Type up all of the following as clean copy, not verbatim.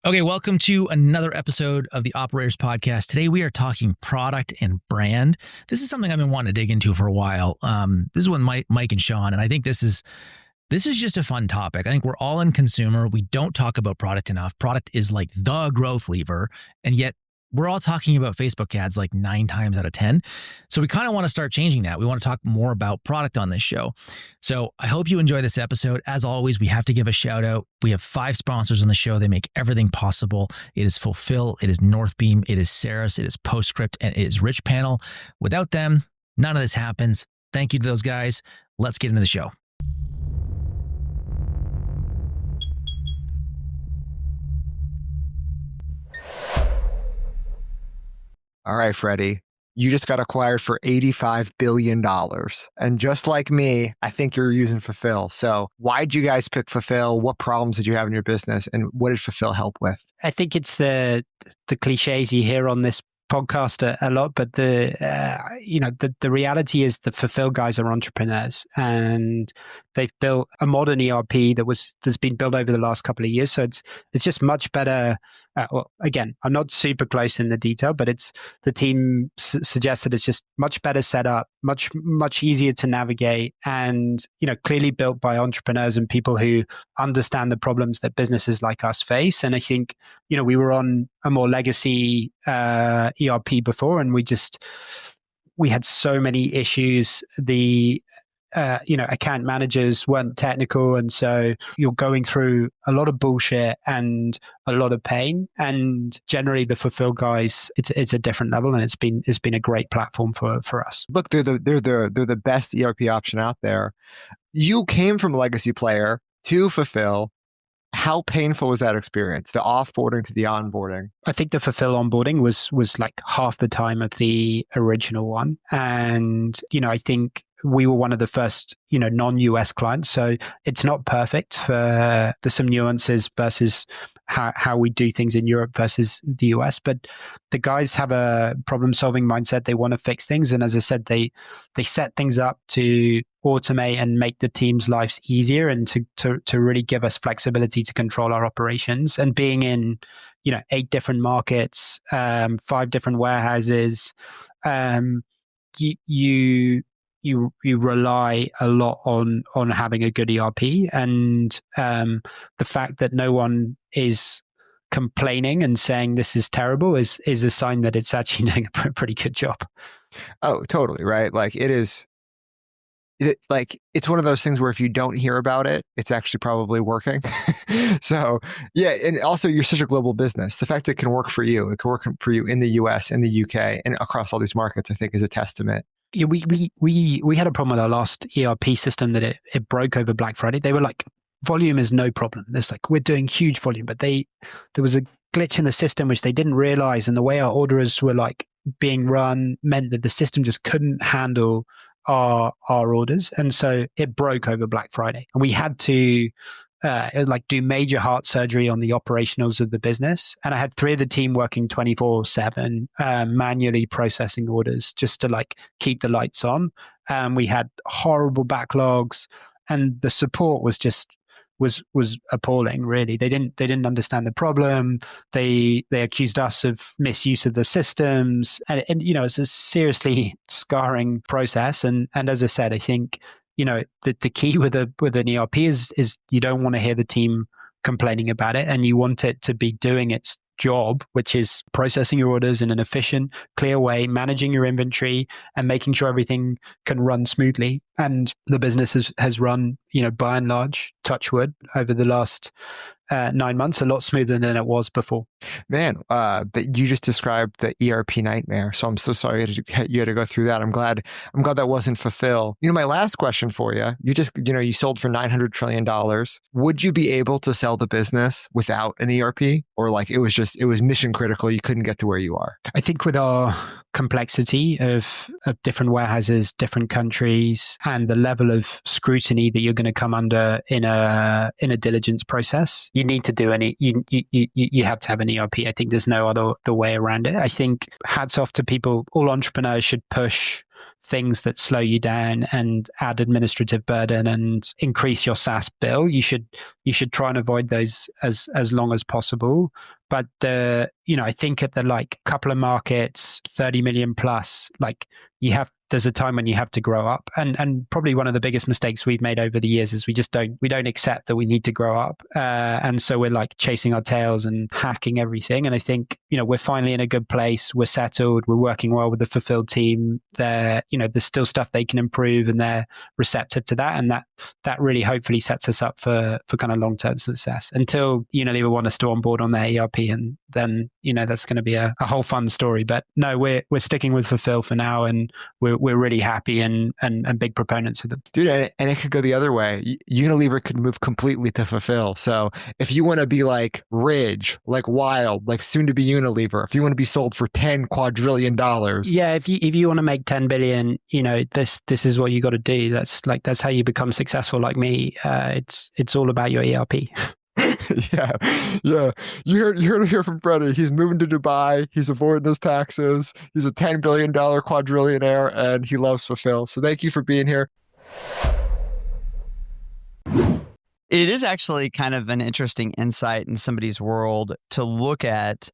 Okay, welcome to another episode of the Operators Podcast. Today we are talking product and brand. This is something I've been wanting to dig into for a while. This is with Mike and Sean, and I think this is just a fun topic. I think we're all in consumer. We don't talk about product enough. Product is like the growth lever, and yet we're all talking about Facebook ads like 9 times out of 10. So we kind of want to start changing that. We want to talk more about product on this show. So I hope you enjoy this episode. As always, we have to give a shout out. We have 5 sponsors on the show. They make everything possible. It is Fulfill, it is Northbeam, it is Ceres, it is Postscript, and it is Rich Panel. Without them, none of this happens. Thank you to those guys. Let's get into the show. All right, Freddie, you just got acquired for $85 billion. And just like me, I think you're using Fulfill. So why'd you guys pick Fulfill? What problems did you have in your business? And what did Fulfill help with? I think it's the cliches you hear on this podcast a lot, but the reality is the Fulfill guys are entrepreneurs and they've built a modern ERP that's been built over the last couple of years. So it's just much better. Again, I'm not super close in the detail, but the team suggests that it's just much better set up, much easier to navigate, and clearly built by entrepreneurs and people who understand the problems that businesses like us face. And I think we were on a more legacy ERP before, and we had so many issues. The account managers weren't technical, and so you're going through a lot of bullshit and a lot of pain. And generally, the Fulfill guys, it's a different level, and it's been a great platform for us. Look, they're the best ERP option out there. You came from a legacy player to Fulfill. How painful was that experience? The offboarding to the onboarding? I think the Fulfill onboarding was like half the time of the original one, and I think we were one of the first, non-US clients. So it's not perfect. There's some nuances versus how we do things in Europe versus the US. But the guys have a problem-solving mindset. They want to fix things. And as I said, they set things up to automate and make the team's lives easier and to really give us flexibility to control our operations. And being in, 8 different markets, 5 different warehouses, you rely a lot on having a good ERP, and the fact that no one is complaining and saying this is terrible is a sign that it's actually doing a pretty good job. Oh, totally, right? Like it's one of those things where if you don't hear about it, it's actually probably working. So yeah, and also you're such a global business. The fact that it can work for you, it can work for you in the US, in the UK, and across all these markets, I think is a testament. Yeah, we had a problem with our last ERP system that it broke over Black Friday. They were like, volume is no problem. It's like, we're doing huge volume, but there was a glitch in the system which they didn't realize, and the way our orders were like being run meant that the system just couldn't handle our orders, and so it broke over Black Friday, and we had to do major heart surgery on the operationals of the business. And I had 3 of the team working 24/7, manually processing orders just to keep the lights on. We had horrible backlogs, and the support was appalling. Really, they didn't understand the problem. They accused us of misuse of the systems, and it's a seriously scarring process. And as I said, I think the key with an ERP is you don't want to hear the team complaining about it, and you want it to be doing its job, which is processing your orders in an efficient, clear way, managing your inventory, and making sure everything can run smoothly. And the business has run, by and large, touch wood, over the last 9 months, a lot smoother than it was before. Man, you just described the ERP nightmare. So I'm so sorry you had to go through that. I'm glad that wasn't Fulfill. My last question for you, you sold for $900 trillion. Would you be able to sell the business without an ERP? Or it was mission critical, you couldn't get to where you are? I think with our complexity of different warehouses, different countries, and the level of scrutiny that you're going to come under in a diligence process, you need to do you have to have an ERP. I think there's no other way around it. I think hats off to people. All entrepreneurs should push things that slow you down and add administrative burden and increase your SaaS bill, you should try and avoid those as long as possible. But I think at the like couple of markets, 30 million plus, like there's a time when you have to grow up. And probably one of the biggest mistakes we've made over the years is we don't accept that we need to grow up. And so we're like chasing our tails and hacking everything. And I think, we're finally in a good place. We're settled. We're working well with the Fulfilled team. There's still stuff they can improve, and they're receptive to that. And that really hopefully sets us up for kind of long-term success until, they would want us to onboard on their ERP. And then, that's going to be a whole fun story. But no, we're sticking with Fulfill for now. And we're really happy and big proponents of them. Dude, and it could go the other way. Unilever could move completely to Fulfill. So if you want to be like Ridge, like Wild, like soon to be Unilever, if you want to be sold for $10 quadrillion. Yeah, if you want to make 10 billion, this is what you got to do. That's how you become successful like me. It's all about your ERP. Yeah. You heard it here from Freddie. He's moving to Dubai. He's avoiding his taxes. He's a $10 billion quadrillionaire, and he loves Fulfill. So thank you for being here. It is actually kind of an interesting insight in somebody's world to look at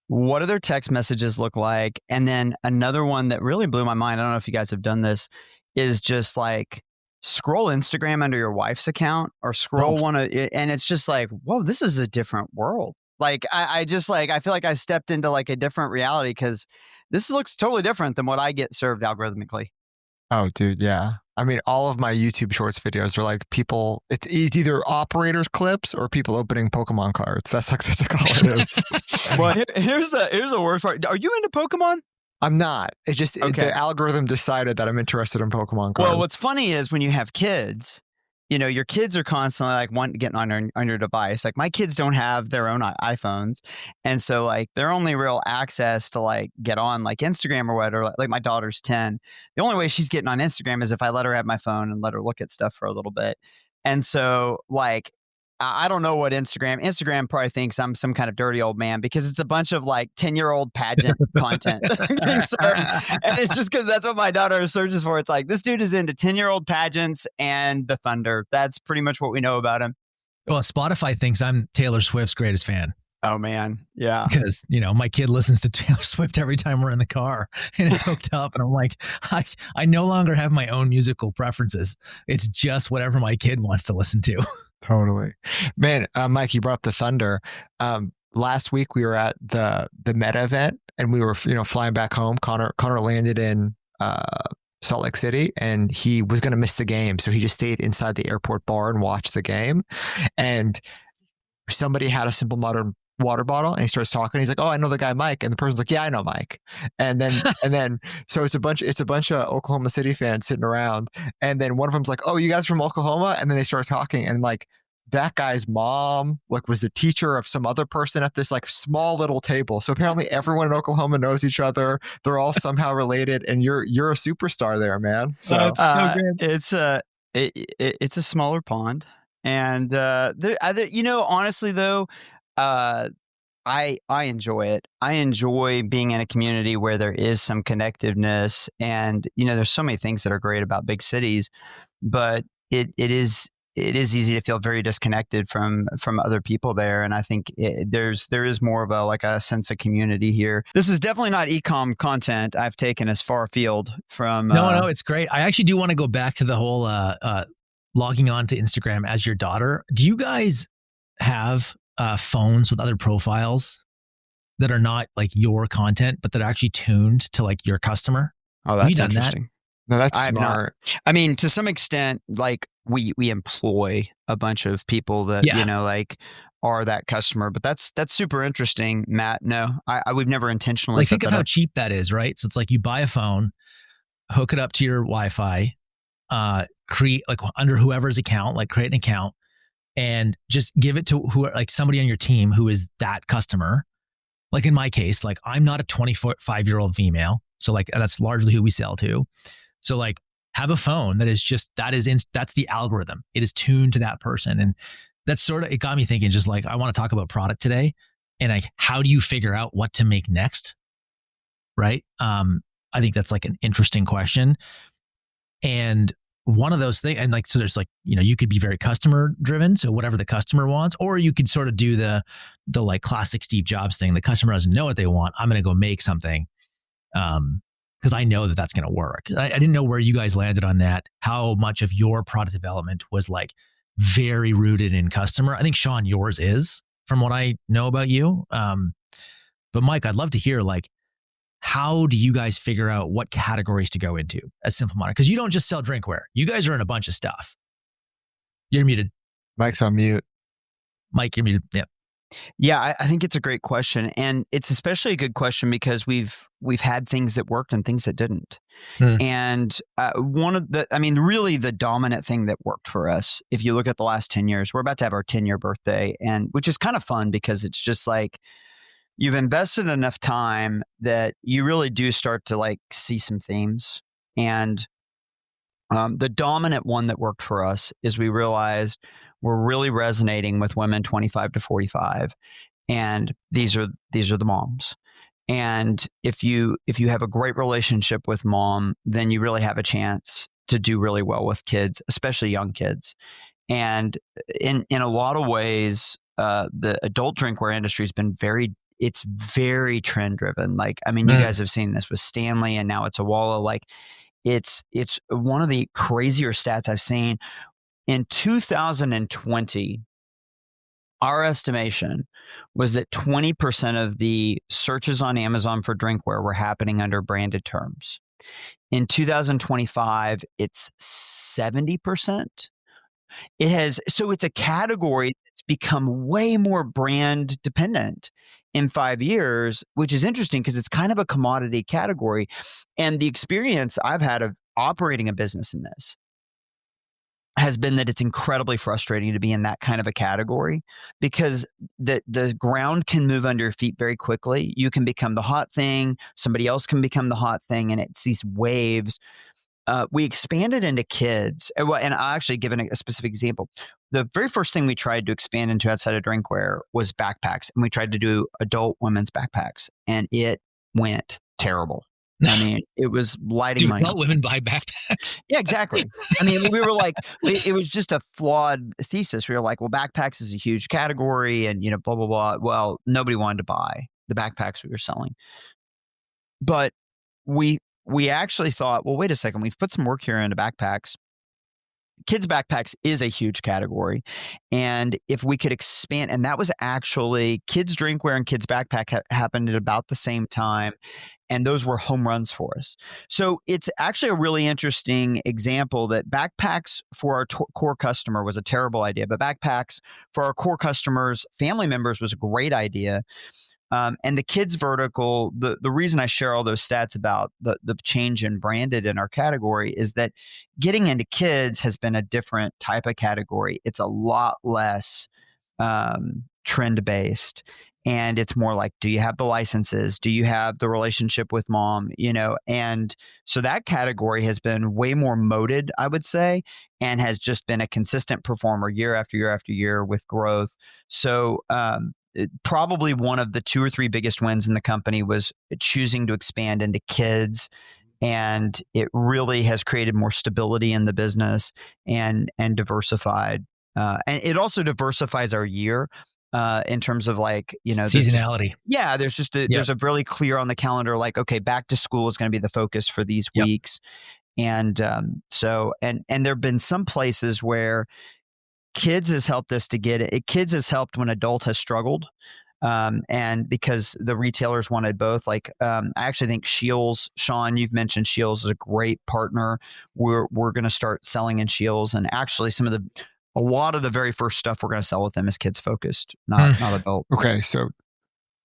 what do their text messages look like. And then another one that really blew my mind, I don't know if you guys have done this, is just like scroll Instagram under your wife's account or scroll and it's just like, whoa, this is a different world. Like I feel like I stepped into like a different reality because this looks totally different than what I get served algorithmically. Oh, dude, yeah. I mean, all of my YouTube Shorts videos are like people. It's either operators clips or people opening Pokemon cards. That's like all it is. Well, here's the worst part. Are you into Pokemon? I'm not. It just the algorithm decided that I'm interested in Pokemon cards. Well, what's funny is when you have kids, your kids are constantly like getting on your device. Like my kids don't have their own iPhones. And so like their only real access to like get on like Instagram or whatever, like my daughter's 10. The only way she's getting on Instagram is if I let her have my phone and let her look at stuff for a little bit. And so like, I don't know what Instagram probably thinks I'm some kind of dirty old man because it's a bunch of like 10-year-old pageant content. And it's just because that's what my daughter searches for. It's like, this dude is into 10-year-old pageants and the Thunder. That's pretty much what we know about him. Well, Spotify thinks I'm Taylor Swift's greatest fan. Oh, man. Yeah. Because, my kid listens to Taylor Swift every time we're in the car and it's hooked up. And I'm like, I no longer have my own musical preferences. It's just whatever my kid wants to listen to. Totally. Man, Mike, you brought up the Thunder. Last week we were at the Meta event and we were, flying back home. Connor landed in Salt Lake City and he was going to miss the game. So he just stayed inside the airport bar and watched the game. And somebody had a simple modern water bottle and he starts talking. He's like, "Oh, I know the guy Mike," and the person's like, "Yeah, I know Mike." And then so it's a bunch of Oklahoma City fans sitting around, and then one of them's like, "Oh, you guys from Oklahoma?" And then they start talking, and like that guy's mom like was the teacher of some other person at this like small little table. So apparently everyone in Oklahoma knows each other. They're all somehow related, and you're a superstar there, man. So it's so good. It's a smaller pond, and honestly though. I enjoy it. I enjoy being in a community where there is some connectiveness, and there's so many things that are great about big cities, but it is easy to feel very disconnected from other people there. And I think there is more of a sense of community here. This is definitely not e-com content I've taken as far afield from. No, it's great. I actually do want to go back to the whole logging on to Instagram as your daughter. Do you guys have phones with other profiles that are not like your content, but that are actually tuned to like your customer? Oh, that's interesting. No, that's smart. I mean, to some extent, like we employ a bunch of people that are that customer, but that's super interesting, Matt. No, we've never intentionally. Like think of how cheap that is, right? So it's like you buy a phone, hook it up to your Wi-Fi, create like under whoever's account, like create an account. And just give it to like somebody on your team who is that customer. Like in my case, like I'm not a 25-year-old female. So like that's largely who we sell to. So like have a phone that is just, that's the algorithm. It is tuned to that person. And that's it got me thinking just like, I want to talk about product today. And like, how do you figure out what to make next? Right. I think that's like an interesting question. And one of those things, and like, so there's like, you could be very customer driven. So whatever the customer wants, or you could sort of do the like classic Steve Jobs thing. The customer doesn't know what they want. I'm going to go make something. Because I know that that's going to work. I didn't know where you guys landed on that. How much of your product development was like very rooted in customer? I think Sean, yours is, from what I know about you. But Mike, I'd love to hear, like, how do you guys figure out what categories to go into as Simple Modern? Because you don't just sell drinkware. You guys are in a bunch of stuff. You're muted. Mike's on mute. Mike, you're muted. Yeah. Yeah, I think it's a great question, and it's especially a good question because we've had things that worked and things that didn't. And really the dominant thing that worked for us, if you look at the last 10 years, we're about to have our 10-year birthday, and which is kind of fun because it's just like you've invested enough time that you really do start to like see some themes. And the dominant one that worked for us is we realized we're really resonating with women 25 to 45. And these are the moms. And if you have a great relationship with mom, then you really have a chance to do really well with kids, especially young kids. And in a lot of ways, the adult drinkware industry has been very trend driven. Like, I mean, you guys have seen this with Stanley, and now it's Awala. Like, it's one of the crazier stats I've seen. In 2020, our estimation was that 20% of the searches on Amazon for drinkware were happening under branded terms. In 2025, it's 70%. So it's a category that's become way more brand dependent in 5 years, which is interesting because it's kind of a commodity category. And the experience I've had of operating a business in this has been that it's incredibly frustrating to be in that kind of a category because the ground can move under your feet very quickly. You can become the hot thing, somebody else can become the hot thing, and it's these waves. We expanded into kids, and I'll actually give a specific example. The very first thing we tried to expand into outside of drinkware was backpacks, and we tried to do adult women's backpacks, and it went terrible. I mean, it was lighting money. Do adult women buy backpacks? Yeah, exactly. I mean, we were like, it was just a flawed thesis. We were like, well, backpacks is a huge category and, blah, blah, blah. Well, nobody wanted to buy the backpacks we were selling. But we actually thought, well, wait a second, we've put some work here into backpacks. Kids backpacks is a huge category. And if we could expand, and that was actually kids drinkware and kids backpack happened at about the same time. And those were home runs for us. So it's actually a really interesting example that backpacks for our core customer was a terrible idea, but backpacks for our core customers, family members, was a great idea. And the kids vertical, the reason I share all those stats about the change in branded in our category is that getting into kids has been a different type of category. It's a lot less trend based. And it's more like, do you have the licenses? Do you have the relationship with mom? And so that category has been way more moated, I would say, and has just been a consistent performer year after year after year with growth. So probably one of the 2 or 3 biggest wins in the company was choosing to expand into kids. And it really has created more stability in the business and diversified. And it also diversifies our year. In terms of like, seasonality. There's a really clear on the calendar, like, okay, back to school is going to be the focus for these weeks. And so there've been some places where kids has helped us to get it. Kids has helped when adult has struggled. And because the retailers wanted both, like, I actually think Scheels, Sean, you've mentioned Scheels is a great partner. We're going to start selling in Scheels, and actually a lot of the very first stuff we're going to sell with them is kids focused, not adult. Okay. So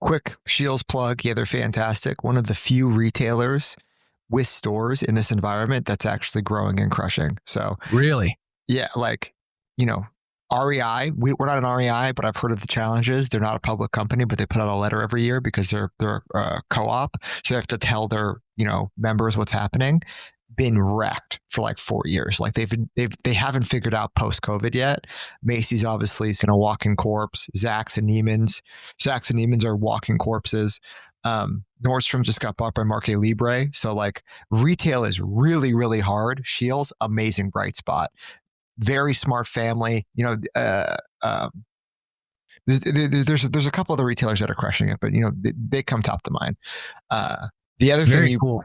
quick Scheels plug. Yeah, they're fantastic. One of the few retailers with stores in this environment that's actually growing and crushing. So really, yeah, like, REI, we're not an REI, but I've heard of the challenges. They're not a public company, but they put out a letter every year because they're a co-op. So they have to tell their, members what's happening. been wrecked for like 4 years. Like they haven't figured out post-COVID yet. Macy's obviously is going to walk-in corpse. Saks and Neiman's are walking corpses. Nordstrom just got bought by Marche Libre. So like retail is really, really hard. Scheels, amazing bright spot. Very smart family. There's a couple other retailers that are crushing it, but they come top to mind. The other Very thing cool.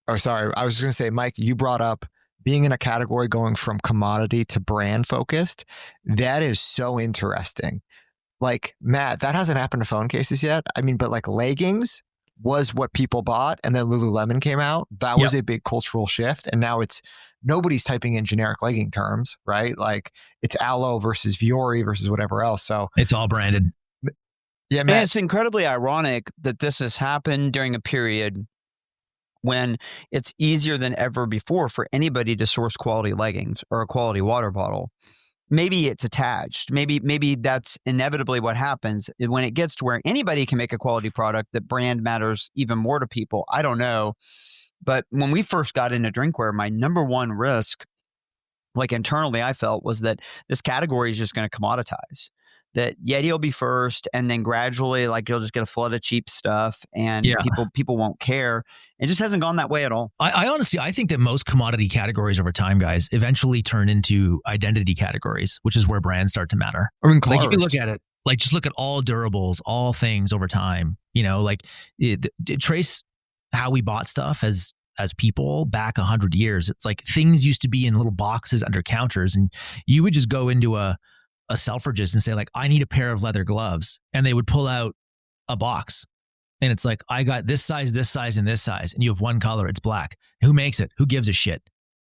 Oh, sorry. I was going to say, Mike, you brought up being in a category going from commodity to brand focused. That is so interesting. Like, Matt, that hasn't happened to phone cases yet. I mean, but like leggings was what people bought, and then Lululemon came out. That was a big cultural shift. And now nobody's typing in generic legging terms, right? Like it's Aloe versus Viore versus whatever else. So it's all branded. Yeah, Matt. And it's incredibly ironic that this has happened during a period when it's easier than ever before for anybody to source quality leggings or a quality water bottle. Maybe it's attached. Maybe that's inevitably what happens when it gets to where anybody can make a quality product, that brand matters even more to people. I don't know. But when we first got into drinkware, my number one risk, like internally I felt, was that this category is just going to commoditize. That Yeti will be first, and then gradually, like, you'll just get a flood of cheap stuff, and people won't care. It just hasn't gone that way at all. I honestly, I think that most commodity categories over time, guys, eventually turn into identity categories, which is where brands start to matter. I mean, cars. Like if you look at it, like just look at all durables, all things over time. Like trace how we bought stuff as people back 100 years. It's like things used to be in little boxes under counters, and you would just go into a Selfridges and say like, I need a pair of leather gloves. And they would pull out a box. And it's like, I got this size, and this size. And you have one color, it's black. Who makes it? Who gives a shit?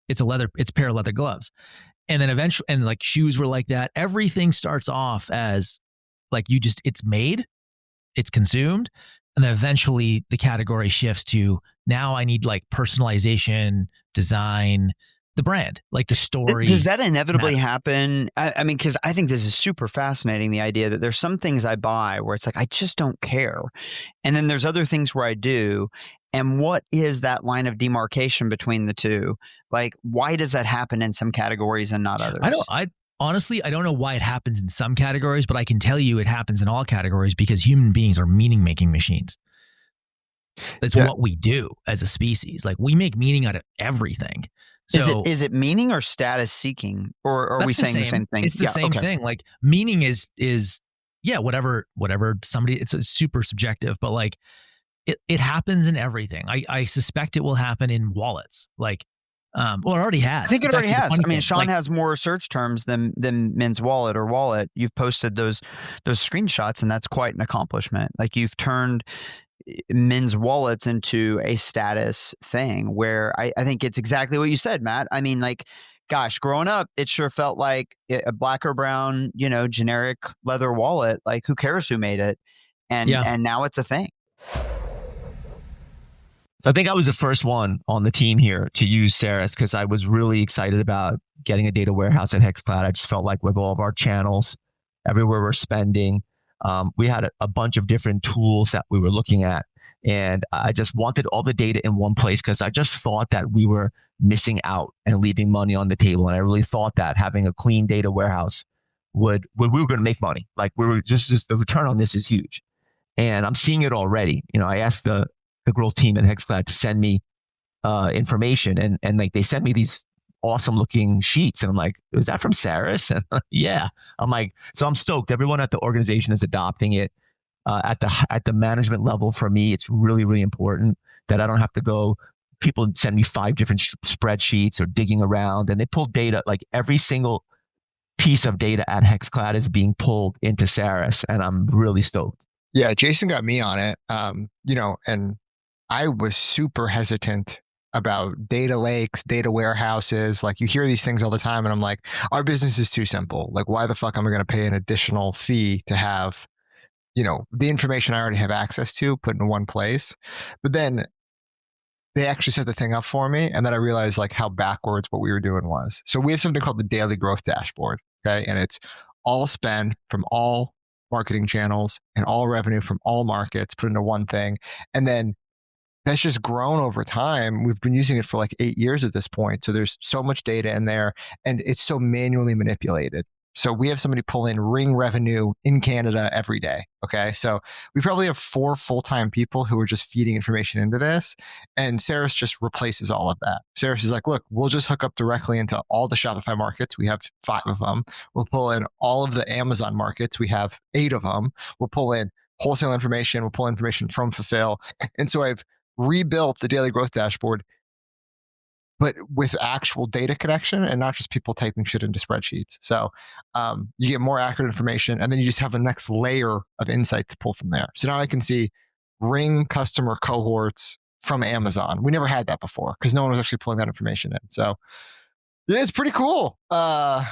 It's a pair of leather gloves. And then eventually, and like shoes were like that. Everything starts off as like, it's made, it's consumed. And then eventually the category shifts to, now I need like personalization, design, the brand, like the story. Does that inevitably happen? I mean, because I think this is super fascinating, the idea that there's some things I buy where it's like, I just don't care. And then there's other things where I do. And what is that line of demarcation between the two? Like, why does that happen in some categories and not others? Honestly, I don't know why it happens in some categories, but I can tell you it happens in all categories because human beings are meaning-making machines. That's what we do as a species. Like, we make meaning out of everything. So, is it meaning or status seeking, or are we saying the same thing? It's the same thing. Like meaning is whatever somebody, it's super subjective, but like it happens in everything. I suspect it will happen in wallets. Like, well, it already has. I think it already has. I mean, Sean has more search terms than men's wallet or wallet. You've posted those screenshots, and that's quite an accomplishment. Like, you've turned men's wallets into a status thing where I think it's exactly what you said, Matt. I mean, like, gosh, growing up, it sure felt like a black or brown, generic leather wallet. Like, who cares who made it? And now it's a thing. So I think I was the first one on the team here to use Ceres because I was really excited about getting a data warehouse at HexCloud. I just felt like with all of our channels, everywhere we're spending, we had a bunch of different tools that we were looking at. And I just wanted all the data in one place because I just thought that we were missing out and leaving money on the table. And I really thought that having a clean data warehouse we were going to make money. Like, we were just the return on this is huge. And I'm seeing it already. I asked the growth team at HexCloud to send me information, and like they sent me these awesome looking sheets, and I'm like, is that from Ceres? And yeah, I'm like, so I'm stoked. Everyone at the organization is adopting it. At the management level, for me, it's really, really important that I don't have to go. People send me 5 different spreadsheets or digging around, and they pull data. Like, every single piece of data at HexCloud is being pulled into Ceres, and I'm really stoked. Yeah, Jason got me on it. And I was super hesitant about data lakes, data warehouses. Like, you hear these things all the time, and I'm like, our business is too simple. Like, why the fuck am I going to pay an additional fee to have, the information I already have access to put in one place? But then they actually set the thing up for me, and then I realized like how backwards what we were doing was. So we have something called the Daily Growth Dashboard, okay? And it's all spend from all marketing channels and all revenue from all markets put into one thing. And then that's just grown over time. We've been using it for like 8 years at this point. So there's so much data in there, and it's so manually manipulated. So we have somebody pull in Ring revenue in Canada every day. Okay. So we probably have 4 full-time people who are just feeding information into this. And Ceres just replaces all of that. Ceres is like, look, we'll just hook up directly into all the Shopify markets. We have 5 of them. We'll pull in all of the Amazon markets. We have 8 of them. We'll pull in wholesale information. We'll pull information from Fulfill. And so I've rebuilt the daily growth dashboard, but with actual data connection and not just people typing shit into spreadsheets. So you get more accurate information, and then you just have the next layer of insight to pull from there. So now I can see Ring customer cohorts from Amazon. We never had that before because no one was actually pulling that information in. So yeah, it's pretty cool. Yeah,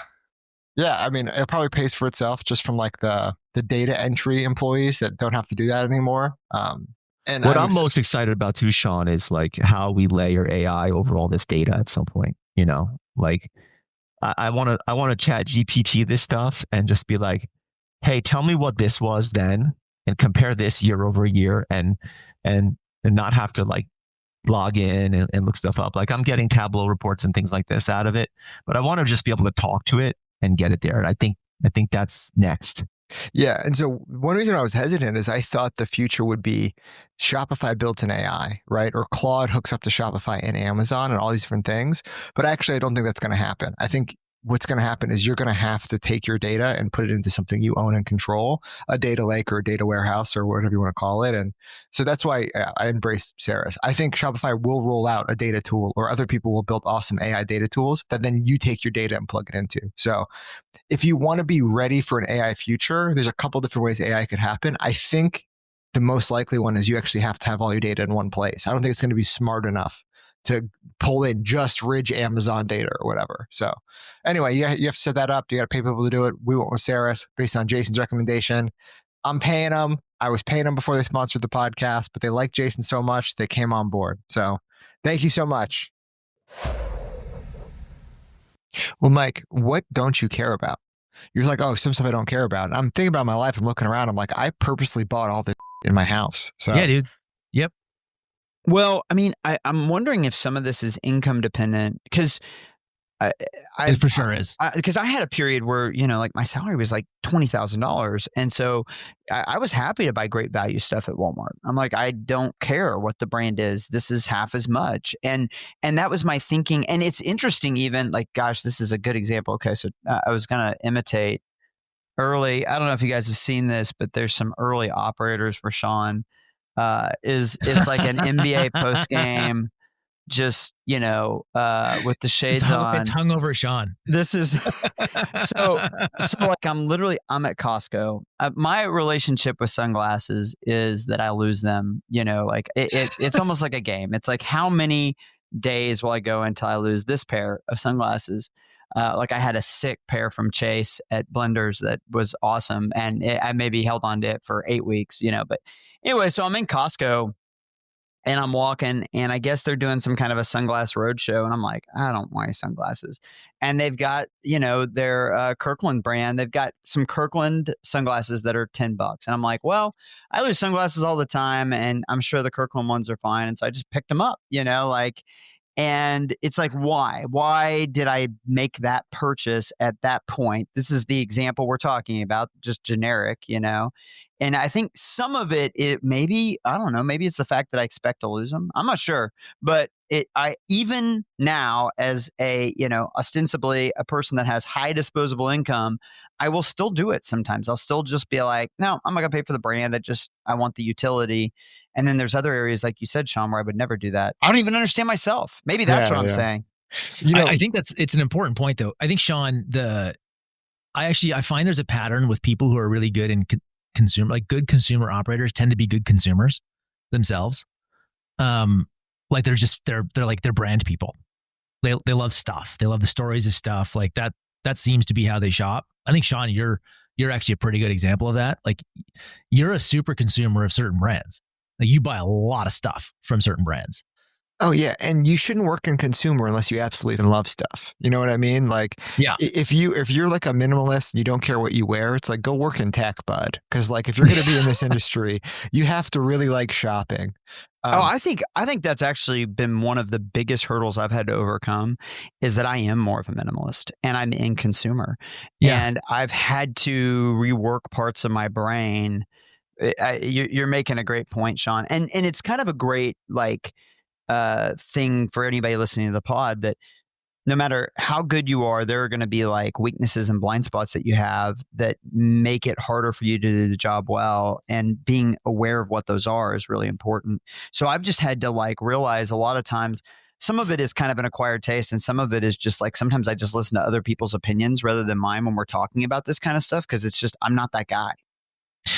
I mean, it probably pays for itself just from like the data entry employees that don't have to do that anymore. And what I'm most excited about too, Sean, is like how we layer AI over all this data at some point. You know, like I want to chat GPT this stuff and just be like, hey, tell me what this was then, and compare this year over year, and not have to like log in and look stuff up. Like I'm getting Tableau reports and things like this out of it, but I want to just be able to talk to it and get it there. And I think that's next. Yeah. And so one reason I was hesitant is I thought the future would be Shopify built an AI, right? Or Claude hooks up to Shopify and Amazon and all these different things. But actually, I don't think that's going to happen. I think what's going to happen is you're going to have to take your data and put it into something you own and control, a data lake or a data warehouse or whatever you want to call it. And so that's why I embraced Ceres. I think Shopify will roll out a data tool, or other people will build awesome AI data tools that then you take your data and plug it into. So if you want to be ready for an AI future, there's a couple different ways AI could happen. I think the most likely one is you actually have to have all your data in one place. I don't think it's going to be smart enough to pull in just rich Amazon data or whatever. So anyway, you have to set that up. You got to pay people to do it. We went with Ceres based on Jason's recommendation. I'm paying them. I was paying them before they sponsored the podcast, but they liked Jason so much, they came on board. So thank you so much. Well, Mike, what don't you care about? You're like, oh, some stuff I don't care about. And I'm thinking about my life. I'm looking around. I'm like, I purposely bought all this in my house. So yeah, dude. Yep. Well, I mean, I'm wondering if some of this is income dependent, because it for sure is. Because I had a period where, you know, like my salary was like $20,000. And so I was happy to buy great value stuff at Walmart. I'm like, I don't care what the brand is. This is half as much. And that was my thinking. And it's interesting, even like, gosh, this is a good example. Okay. So I was going to imitate early. I don't know if you guys have seen this, but there's some early operators where Sean it's like an NBA post game, just, you know, with the shades on. It's hungover Sean. This is so like I'm at Costco. My relationship with sunglasses is that I lose them. You know, like it's almost like a game. It's like, how many days will I go until I lose this pair of sunglasses? Like I had a sick pair from Chase at Blenders that was awesome, and I maybe held on to it for 8 weeks, you know. But anyway, so I'm in Costco and I'm walking, and I guess they're doing some kind of a sunglass roadshow, and I'm like, I don't wear sunglasses. And they've got, you know, their Kirkland brand. They've got some Kirkland sunglasses that are $10, and I'm like, well, I lose sunglasses all the time, and I'm sure the Kirkland ones are fine, and so I just picked them up, you know, like. And it's like, why did I make that purchase at that point? This is the example we're talking about, just generic, you know? And I think some of it maybe, I don't know, maybe it's the fact that I expect to lose them. I'm not sure, but I even now, as a, you know, ostensibly a person that has high disposable income, I will still do it sometimes. I'll still just be like, no, I'm not gonna pay for the brand. I want the utility. And then there's other areas, like you said, Sean, where I would never do that. I don't even understand myself. Maybe that's what I'm saying. You know, I think it's an important point, though. I think, Sean, I find there's a pattern with people who are really good in consumer, like good consumer operators tend to be good consumers themselves. Like they're brand people. They love stuff. They love the stories of stuff like that. That seems to be how they shop. I think, Sean, you're actually a pretty good example of that. Like you're a super consumer of certain brands. Like you buy a lot of stuff from certain brands. Oh yeah, and you shouldn't work in consumer unless you absolutely love stuff. You know what I mean? Like, Yeah. if you're like a minimalist, and you don't care what you wear. It's like, go work in tech, bud. Because like, if you're going to be in this industry, you have to really like shopping. I think that's actually been one of the biggest hurdles I've had to overcome, is that I am more of a minimalist and I'm in consumer, and I've had to rework parts of my brain. You're making a great point, Sean, and it's kind of a great thing for anybody listening to the pod, that no matter how good you are, there are going to be like weaknesses and blind spots that you have that make it harder for you to do the job well. And being aware of what those are is really important. So I've just had to like realize a lot of times, some of it is kind of an acquired taste, and some of it is just like, sometimes I just listen to other people's opinions rather than mine when we're talking about this kind of stuff, because it's just, I'm not that guy.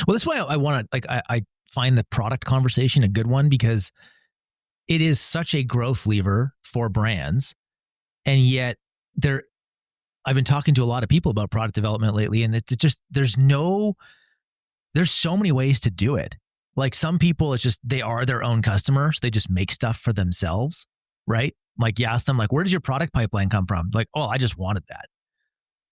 Well, that's why I want to, like, I find the product conversation a good one, because it is such a growth lever for brands. And yet I've been talking to a lot of people about product development lately, and it's just, there's so many ways to do it. Like, some people, it's just, they are their own customers. They just make stuff for themselves, right? Like, you ask them, like, where does your product pipeline come from? Like, oh, I just wanted that.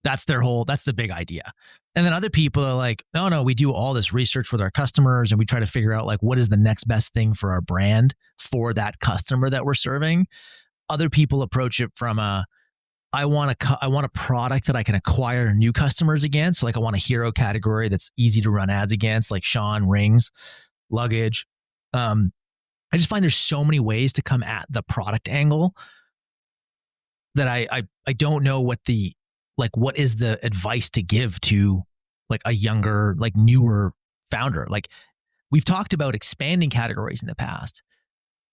That's the big idea. And then other people are like, no, we do all this research with our customers, and we try to figure out like, what is the next best thing for our brand for that customer that we're serving. Other people approach it from I want a product that I can acquire new customers against. So like, I want a hero category that's easy to run ads against, like Sean, rings, luggage. I just find there's so many ways to come at the product angle that I don't know what is the advice to give to like a younger, like newer founder. Like, we've talked about expanding categories in the past,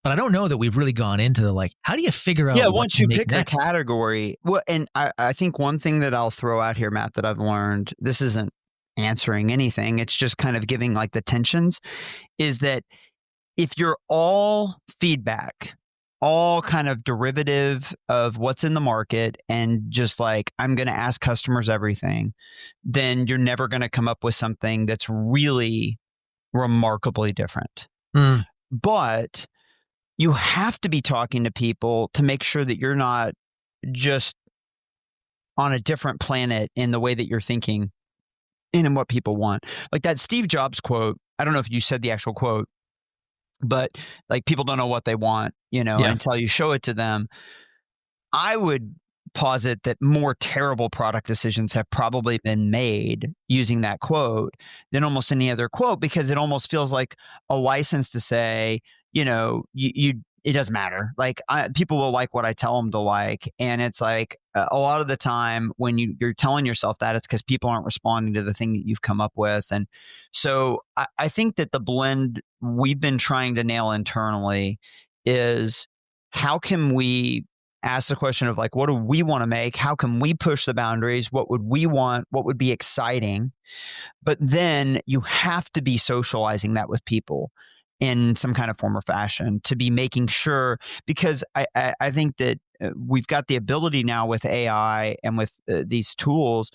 but I don't know that we've really gone into the, like, how do you figure out? Yeah, what once to you make pick next? a category. Well, and I think one thing that I'll throw out here, Matt, that I've learned, this isn't answering anything, it's just kind of giving like the tensions, is that if you're all feedback, all kind of derivative of what's in the market, and just like, I'm going to ask customers everything, then you're never going to come up with something that's really remarkably different. But you have to be talking to people to make sure that you're not just on a different planet in the way that you're thinking and in what people want. Like that Steve Jobs quote, I don't know if you said the actual quote, but like, people don't know what they want, until you show it to them. I would posit that more terrible product decisions have probably been made using that quote than almost any other quote, because it almost feels like a license to say, it doesn't matter. Like, people will like what I tell them to like. And it's like, a lot of the time when you're telling yourself that, it's because people aren't responding to the thing that you've come up with. And so I think that the blend we've been trying to nail internally is, how can we ask the question of like, what do we want to make? How can we push the boundaries? What would we want? What would be exciting? But then you have to be socializing that with people in some kind of form or fashion, to be making sure, because I think that we've got the ability now with AI and with these tools,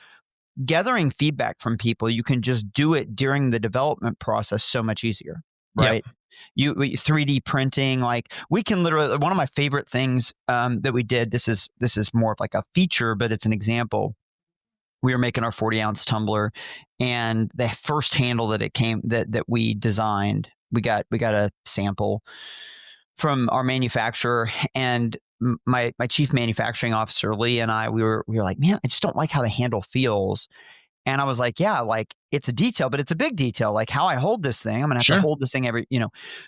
gathering feedback from people. You can just do it during the development process so much easier, right? Yep. You 3D printing, like, we can literally, one of my favorite things that we did, this is more of like a feature, but it's an example. We were making our 40-ounce tumbler, and the first handle that we designed, we got a sample from our manufacturer, and my chief manufacturing officer, Lee, and I, we were like, man, I just don't like how the handle feels. And I was like, yeah, like, it's a detail, but it's a big detail. Like, how I hold this thing, I'm going to have to hold this thing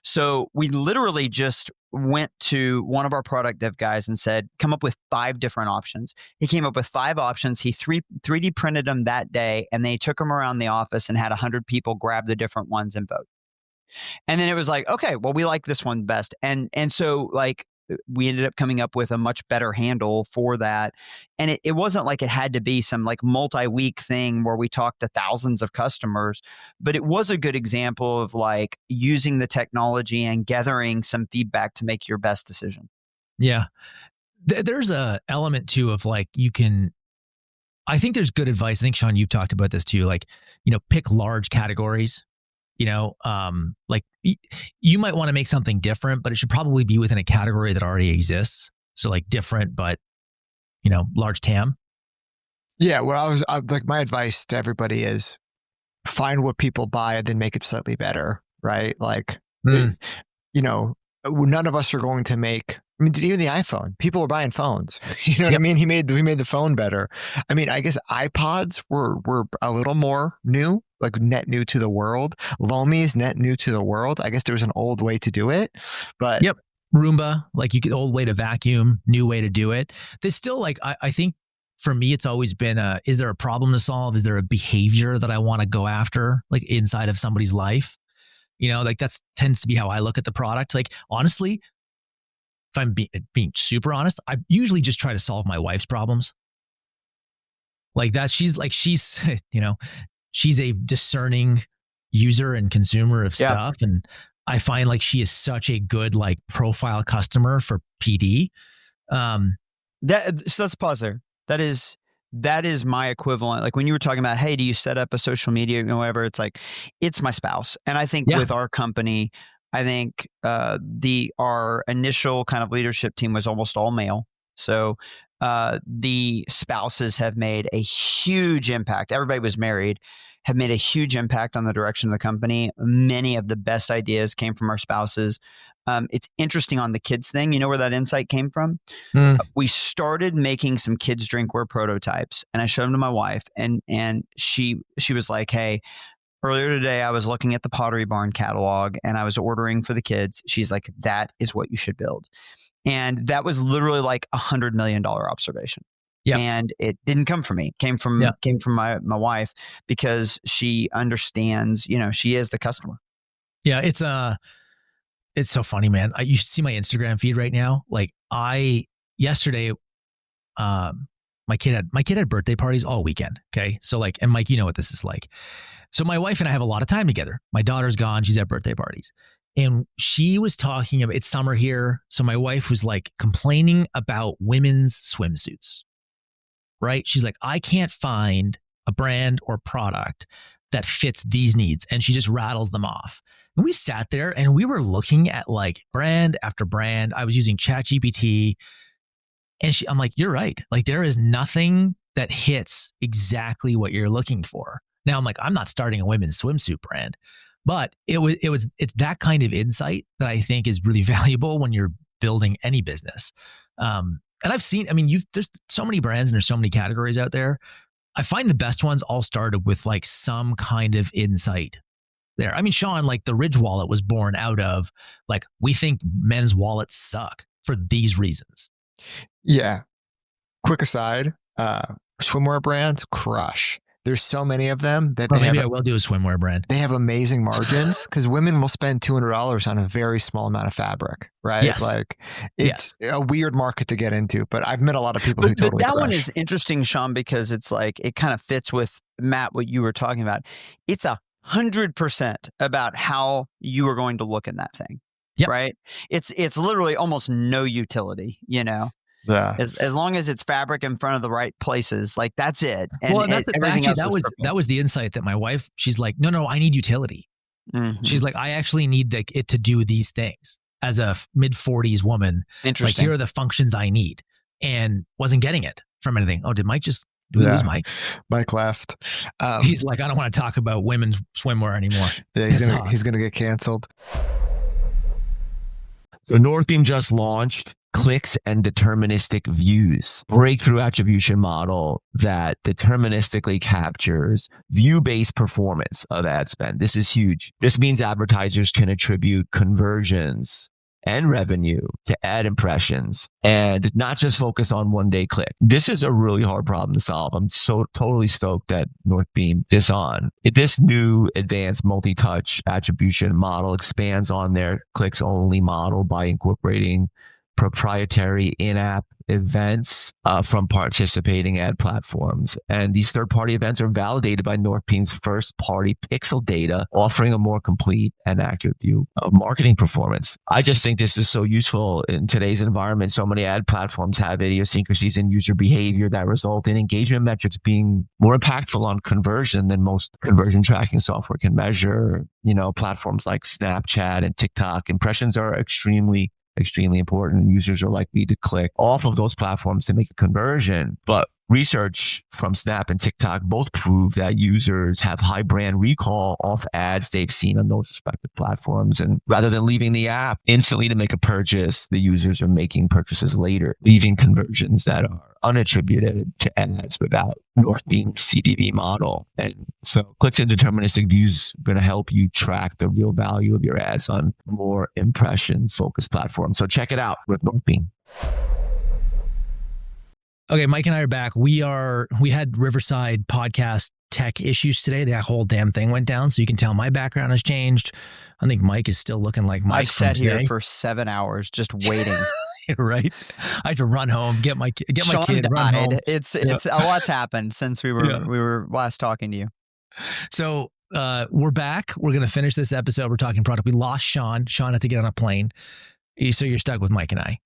So we literally just went to one of our product dev guys and said, come up with 5 different options. He came up with 5 options. He 3D printed them that day, and they took them around the office and had 100 people grab the different ones and vote. And then it was like, okay, well, we like this one best. And so, like, we ended up coming up with a much better handle for that. And it wasn't like it had to be some like multi-week thing where we talked to thousands of customers, but it was a good example of like using the technology and gathering some feedback to make your best decision. Yeah. There's a element too of like, I think there's good advice. I think, Sean, you've talked about this too. Like, pick large categories Like you might want to make something different, but it should probably be within a category that already exists. So like different, but large TAM. Yeah. Well, like, my advice to everybody is find what people buy and then make it slightly better. Right. Like, none of us are going to make, even the iPhone, people are buying phones. You know what I mean? We made the phone better. I guess iPods were a little more new, like net new to the world. Lomi's net new to the world. I guess there was an old way to do it, but yep. Roomba, like old way to vacuum, new way to do it. There's still like, I think for me, it's always been is there a problem to solve? Is there a behavior that I want to go after, like inside of somebody's life? Like that tends to be how I look at the product. Like, honestly, if I'm being super honest, I usually just try to solve my wife's problems. Like that, she's a discerning user and consumer of stuff. And I find like she is such a good like profile customer for PD. So let's pause there. That is my equivalent. Like when you were talking about, hey, do you set up a social media, whatever? It's like, it's my spouse. And I think with our company, I think our initial kind of leadership team was almost all male. So the spouses have made a huge impact. Everybody was married, have made a huge impact on the direction of the company. Many of the best ideas came from our spouses. It's interesting on the kids thing. You know where that insight came from? We started making some kids drinkware prototypes, and I showed them to my wife, and she was like, "Hey, earlier today I was looking at the Pottery Barn catalog, and I was ordering for the kids." She's like, "That is what you should build," and that was literally like $100 million observation. Yeah. And it didn't come from me. It came from my wife, because she understands. She is the customer. Yeah, it's so funny, man. You should see my Instagram feed right now. Like yesterday, my kid had birthday parties all weekend. Okay. So like, and Mike, you know what this is like. So my wife and I have a lot of time together. My daughter's gone. She's at birthday parties. And she was talking about, it's summer here. So my wife was like complaining about women's swimsuits, right? She's like, I can't find a brand or product that fits these needs. And she just rattles them off. And we sat there and we were looking at like brand after brand. I was using ChatGPT, and I'm like, you're right. Like there is nothing that hits exactly what you're looking for. Now I'm like, I'm not starting a women's swimsuit brand, but it's that kind of insight that I think is really valuable when you're building any business. And I've seen, there's so many brands and there's so many categories out there. I find the best ones all started with like some kind of insight there. Sean, like the Ridge wallet was born out of like, we think men's wallets suck for these reasons. Yeah. Quick aside, swimwear brands crush. There's so many of them that I will do a swimwear brand. They have amazing margins because women will spend $200 on a very small amount of fabric, right? Yes. Like it's a weird market to get into, but I've met a lot of people who totally But that crush. one is interesting, Sean, because it's like, it kind of fits with Matt, what you were talking about. It's 100% about how you are going to look in that thing, right? It's literally almost no utility, Yeah. As long as it's fabric in front of the right places, like that's it. And, that was the insight that my wife, she's like, no, I need utility. Mm-hmm. She's like, I actually need it to do these things as a mid-40s woman. Interesting. Like, here are the functions I need, and wasn't getting it from anything. Oh, did Mike just lose Mike? Mike left. He's like, I don't want to talk about women's swimwear anymore. Yeah, he's gonna get canceled. So Northbeam just launched clicks and deterministic views, breakthrough attribution model that deterministically captures view-based performance of ad spend. This is huge. This means advertisers can attribute conversions and revenue to ad impressions and not just focus on one-day click. This is a really hard problem to solve. I'm so totally stoked that Northbeam is on. This new advanced multi-touch attribution model expands on their clicks-only model by incorporating proprietary in-app events from participating ad platforms. And these third-party events are validated by Northbeam's first-party pixel data, offering a more complete and accurate view of marketing performance. I just think this is so useful in today's environment. So many ad platforms have idiosyncrasies in user behavior that result in engagement metrics being more impactful on conversion than most conversion tracking software can measure. Platforms like Snapchat and TikTok, impressions are extremely important. Users are likely to click off of those platforms to make a conversion. But research from Snap and TikTok both prove that users have high brand recall off ads they've seen on those respective platforms. And rather than leaving the app instantly to make a purchase, the users are making purchases later, leaving conversions that are unattributed to ads without Northbeam's CDV model. And so clicks and deterministic views are going to help you track the real value of your ads on more impression-focused platforms. So check it out with Northbeam. Okay, Mike and I are back. We had Riverside podcast tech issues today. That whole damn thing went down. So you can tell my background has changed. I think Mike is still looking like Mike. I've sat here for 7 hours just waiting. Right? I had to run home, get my kid, died. Run home. It's a lot's happened since we were last talking to you. So we're back. We're going to finish this episode. We're talking product. We lost Sean. Sean had to get on a plane. So you're stuck with Mike and I.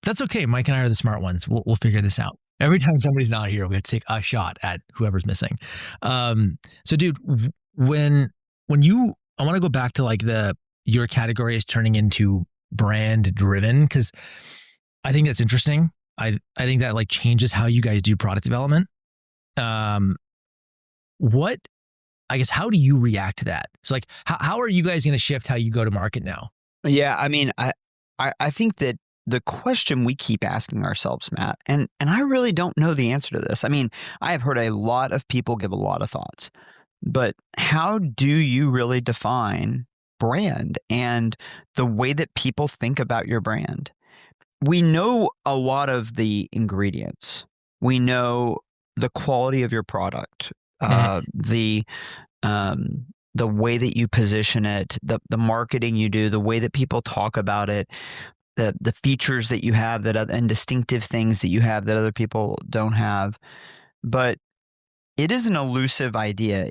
That's okay. Mike and I are the smart ones. We'll figure this out. Every time somebody's not here, we have to take a shot at whoever's missing. So dude, when I want to go back to like your category is turning into brand driven, because I think that's interesting. I think that like changes how you guys do product development. How do you react to that? So like, how are you guys going to shift how you go to market now? Yeah, I mean, I think that the question we keep asking ourselves, Matt, and I really don't know the answer to this. I mean, I have heard a lot of people give a lot of thoughts, but how do you really define brand and the way that people think about your brand? We know a lot of the ingredients. We know the quality of your product, the way that you position it, the marketing you do, the way that people talk about it, the features that you have and distinctive things that you have that other people don't have. But it is an elusive idea.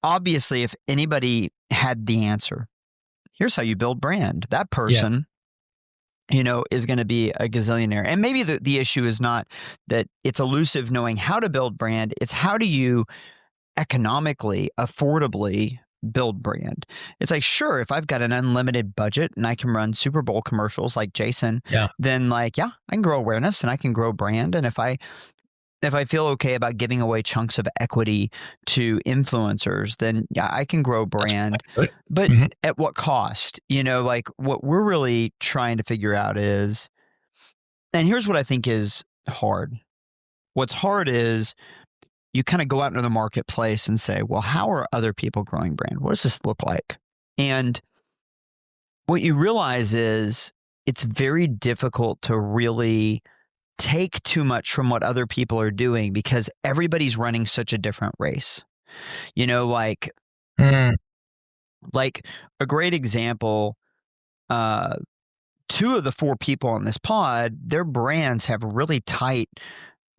Obviously, if anybody had the answer, here's how you build brand. That person, is going to be a gazillionaire. And maybe the issue is not that it's elusive knowing how to build brand. It's how do you economically, affordably build brand. It's like, sure, if I've got an unlimited budget and I can run Super Bowl commercials like Jason, then I can grow awareness and I can grow brand. And if I feel okay about giving away chunks of equity to influencers, then I can grow brand. But at what cost? Like what we're really trying to figure out is, and here's what I think is hard. What's hard is you kind of go out into the marketplace and say, well, how are other people growing brand? What does this look like? And what you realize is it's very difficult to really take too much from what other people are doing because everybody's running such a different race. Like a great example, 2 of the 4 people on this pod, their brands have really tight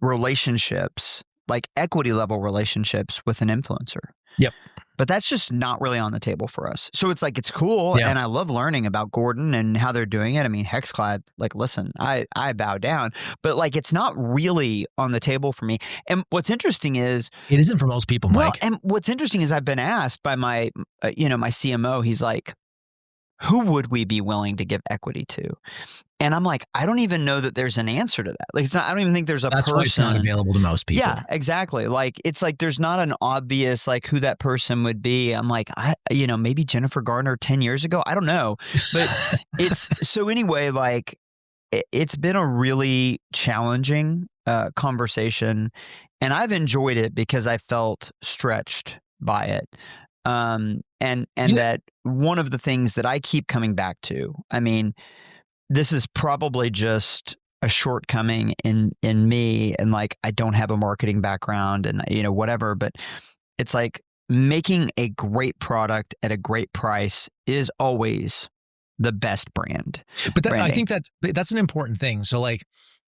relationships, like equity level relationships with an influencer. Yep. But that's just not really on the table for us. So it's like, it's cool. And I love learning about Gordon and how they're doing it. I mean, Hexclad, like, listen, I bow down, but like, it's not really on the table for me. And what's interesting is it isn't for most people, Mike. Well, and what's interesting is I've been asked by my, my CMO, he's like, who would we be willing to give equity to? And I'm like, I don't even know that there's an answer to that. Like, I don't even think there's a person. That's why it's not available to most people. Yeah, exactly. Like, it's like, there's not an obvious, like, who that person would be. I'm like, maybe Jennifer Garner 10 years ago. I don't know. But so anyway, like, it's been a really challenging conversation, and I've enjoyed it because I felt stretched by it. And that one of the things that I keep coming back to, I mean, this is probably just a shortcoming in me, and like, I don't have a marketing background and, whatever, but it's like making a great product at a great price is always the best brand. But I branding. think that's an important thing. So like,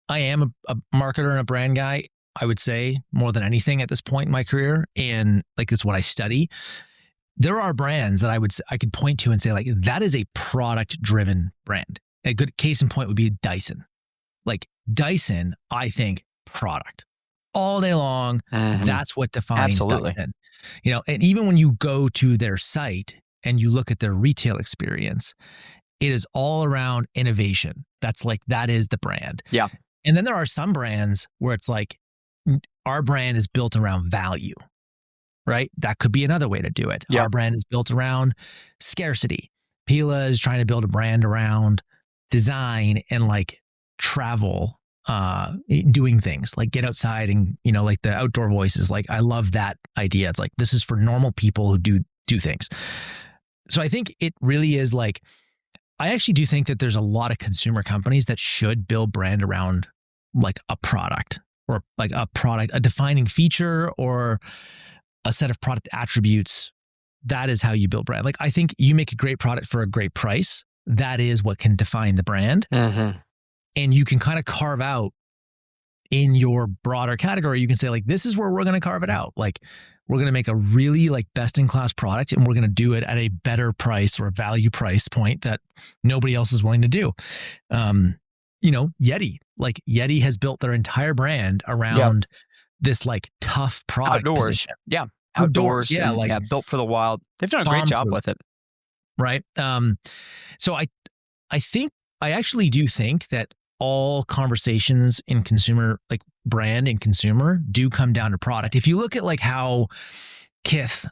I am a marketer and a brand guy, I would say, more than anything at this point in my career. And like, it's what I study. There are brands that I could point to and say, like, that is a product driven brand. A good case in point would be Dyson. Like Dyson, I think product all day long. That's what defines Absolutely. Dyson. You know, and even when you go to their site and you look at their retail experience, it is all around innovation. That is the brand. Yeah. And then there are some brands where it's like, our brand is built around value, right? That could be another way to do it. Yeah. Our brand is built around scarcity. Pila is trying to build a brand around design and like travel, doing things like get outside and, you know, like the outdoor voices. Like, I love that idea. It's like, this is for normal people who do things. So I think it really is like, I actually do think that there's a lot of consumer companies that should build brand around like a product or like a defining feature or a set of product attributes. That is how you build brand. Like, I think you make a great product for a great price. That is what can define the brand. And you can kind of carve out in your broader category. You can say like, this is where we're going to carve it out. Like, we're going to make a really like best in class product and we're going to do it at a better price or a value price point that nobody else is willing to do. You know, Yeti has built their entire brand around this like tough product Outdoors. position. Yeah. Outdoors. Yeah. And, Like built for the wild. They've done a great job with it. Right. So I think, I actually do think that all conversations in consumer, like brand and consumer, do come down to product. If you look at like how Kith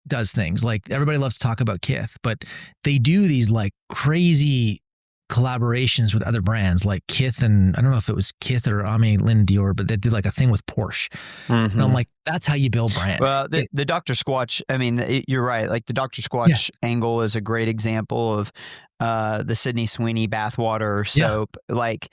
does things, like everybody loves to talk about Kith, but they do these like crazy collaborations with other brands like Kith, and I don't know if it was Kith or Aimé Lynn Dior, but they did like a thing with Porsche. And I'm like, that's how you build brand. Well, the Dr. Squatch, I mean, you're right. Like the Dr. Squatch angle is a great example of the Sydney Sweeney bathwater soap. Like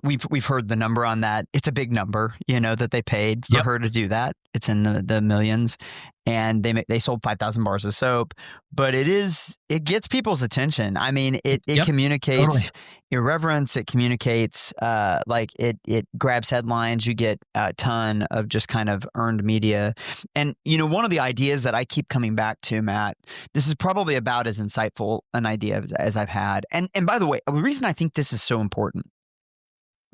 we've heard the number on that. It's a big number, you know, that they paid for her to do that. It's in the millions, and they sold 5,000 bars of soap, but it gets people's attention. I mean, it communicates irreverence. It communicates, like it grabs headlines. You get a ton of just kind of earned media. And, you know, one of the ideas that I keep coming back to, Matt, this is probably about as insightful an idea as I've had. And by the way, the reason I think this is so important,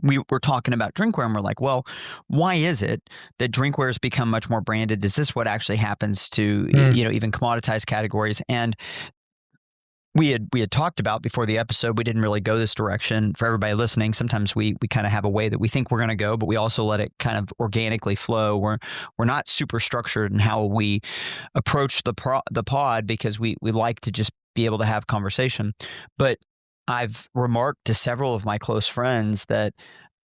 we were talking about drinkware and we're like, well, why is it that drinkware has become much more branded? Is this what actually happens to, you know, even commoditized categories? And we had talked about before the episode, we didn't really go this direction. For everybody listening, sometimes we kind of have a way that we think we're going to go, but we also let it kind of organically flow. We're not super structured in how we approach the pod because we like to just be able to have conversation. But I've remarked to several of my close friends that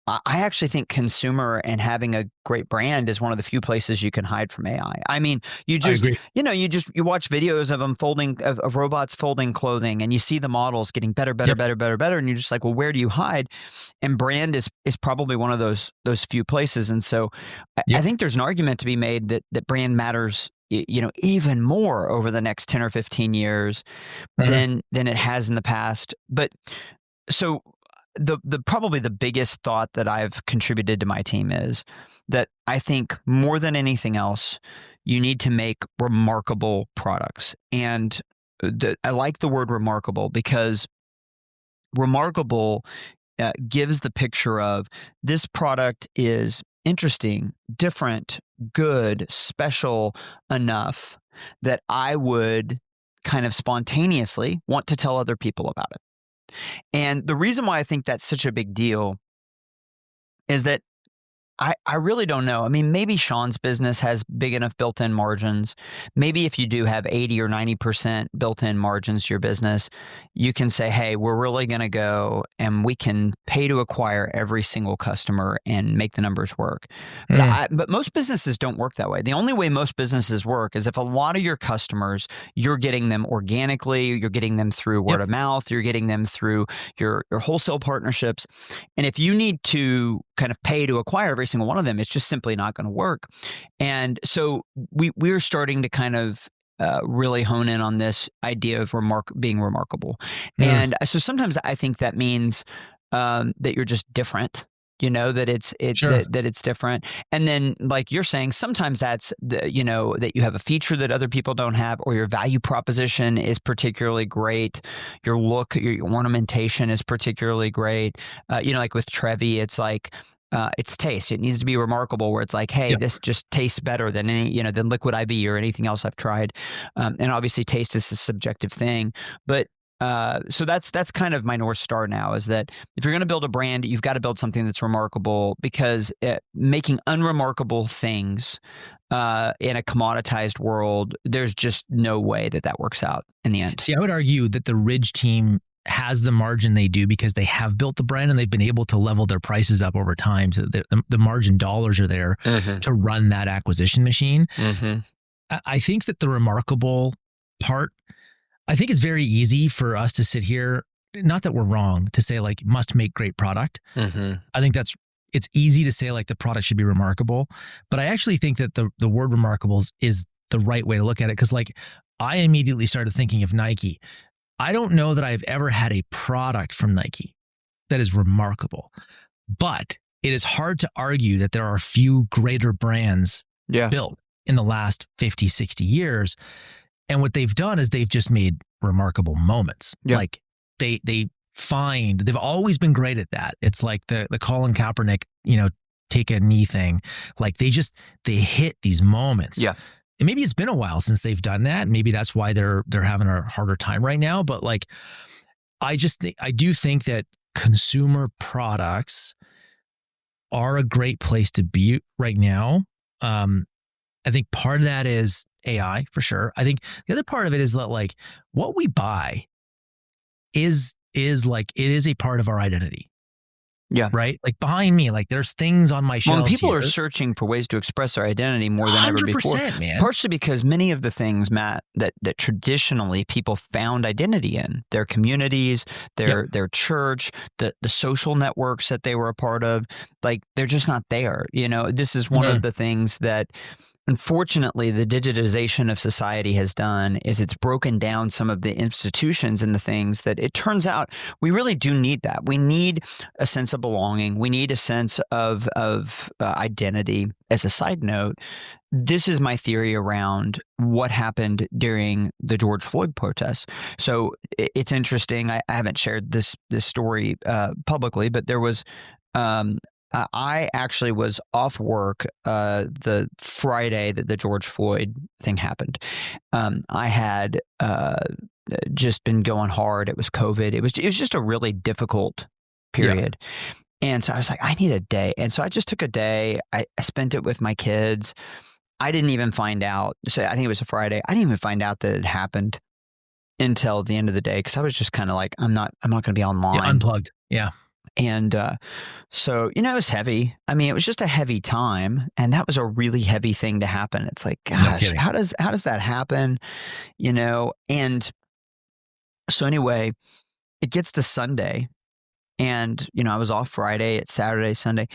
I actually think consumer and having a great brand is one of the few places you can hide from AI. I mean, you watch videos of them of robots folding clothing, and you see the models getting better, and you're just like, well, where do you hide? And brand is probably one of those few places. And so I think there's an argument to be made that brand matters, you know, even more over the next 10 or 15 years than it has in the past. But so the probably the biggest thought that I've contributed to my team is that I think more than anything else, you need to make remarkable products. And I like the word remarkable because remarkable gives the picture of this product is interesting, different, good, special enough that I would kind of spontaneously want to tell other people about it. And the reason why I think that's such a big deal is that I really don't know. I mean, maybe Sean's business has big enough built-in margins. Maybe if you do have 80 or 90% built-in margins to your business, you can say, hey, we're really going to go and we can pay to acquire every single customer and make the numbers work. But most businesses don't work that way. The only way most businesses work is if a lot of your customers, you're getting them organically, you're getting them through word of mouth, you're getting them through your wholesale partnerships. And if you need to kind of pay to acquire every single one of them, it's just simply not going to work. And so we're starting to kind of really hone in on this idea of being remarkable. And so sometimes I think that means that you're just different. That it's that it's different. And then, like you're saying, sometimes that's that you have a feature that other people don't have, or your value proposition is particularly great. Your look, your ornamentation is particularly great. Like with Trevi, it's like it's taste. It needs to be remarkable, where it's like, hey, this just tastes better than than Liquid IV or anything else I've tried. And obviously, taste is a subjective thing, but. So that's kind of my North Star now, is that if you're going to build a brand, you've got to build something that's remarkable, because making unremarkable things in a commoditized world, there's just no way that works out in the end. See, I would argue that the Ridge team has the margin they do because they have built the brand and they've been able to level their prices up over time. So the margin dollars are there to run that acquisition machine. I think that the remarkable part, I think it's very easy for us to sit here, not that we're wrong, to say like must make great product. I think it's easy to say like the product should be remarkable, but I actually think that the word remarkable is the right way to look at it. Cause like I immediately started thinking of Nike. I don't know that I've ever had a product from Nike that is remarkable, but it is hard to argue that there are few greater brands built in the last 50, 60 years. And what they've done is they've just made remarkable moments. Like they've always been great at that. It's like the Colin Kaepernick, take a knee thing. Like they hit these moments. And maybe it's been a while since they've done that. And maybe that's why they're having a harder time right now. But like, I do think that consumer products are a great place to be right now. I think part of that is AI for sure. I think the other part of it is that like what we buy is like, it is a part of our identity. Right. Like behind me, like there's things on my shelves. Well, people here. are searching for ways to express their identity more than ever before. Man. Partially because many of the things, Matt, that traditionally people found identity in, their communities, their church, the social networks that they were a part of, like they're just not there. This is one of the things that, unfortunately, the digitization of society has done, is it's broken down some of the institutions and the things that it turns out we really do need. That we need a sense of belonging. We need a sense of identity. As a side note, this is my theory around what happened during the George Floyd protests. So it's interesting. I haven't shared this story publicly, but there was. I actually was off work the Friday that the George Floyd thing happened. I had just been going hard. It was COVID. It was just a really difficult period. And so I was like, I need a day. And so I just took a day. I spent it with my kids. I didn't even find out. So I think it was a Friday. I didn't even find out that it happened until the end of the day, because I was just kind of like, I'm not going to be online. Unplugged. And so, it was heavy. I mean, it was just a heavy time, and that was a really heavy thing to happen. It's like, gosh, how does that happen? And so anyway, it gets to Sunday, and, I was off Friday. It's Saturday, Sunday.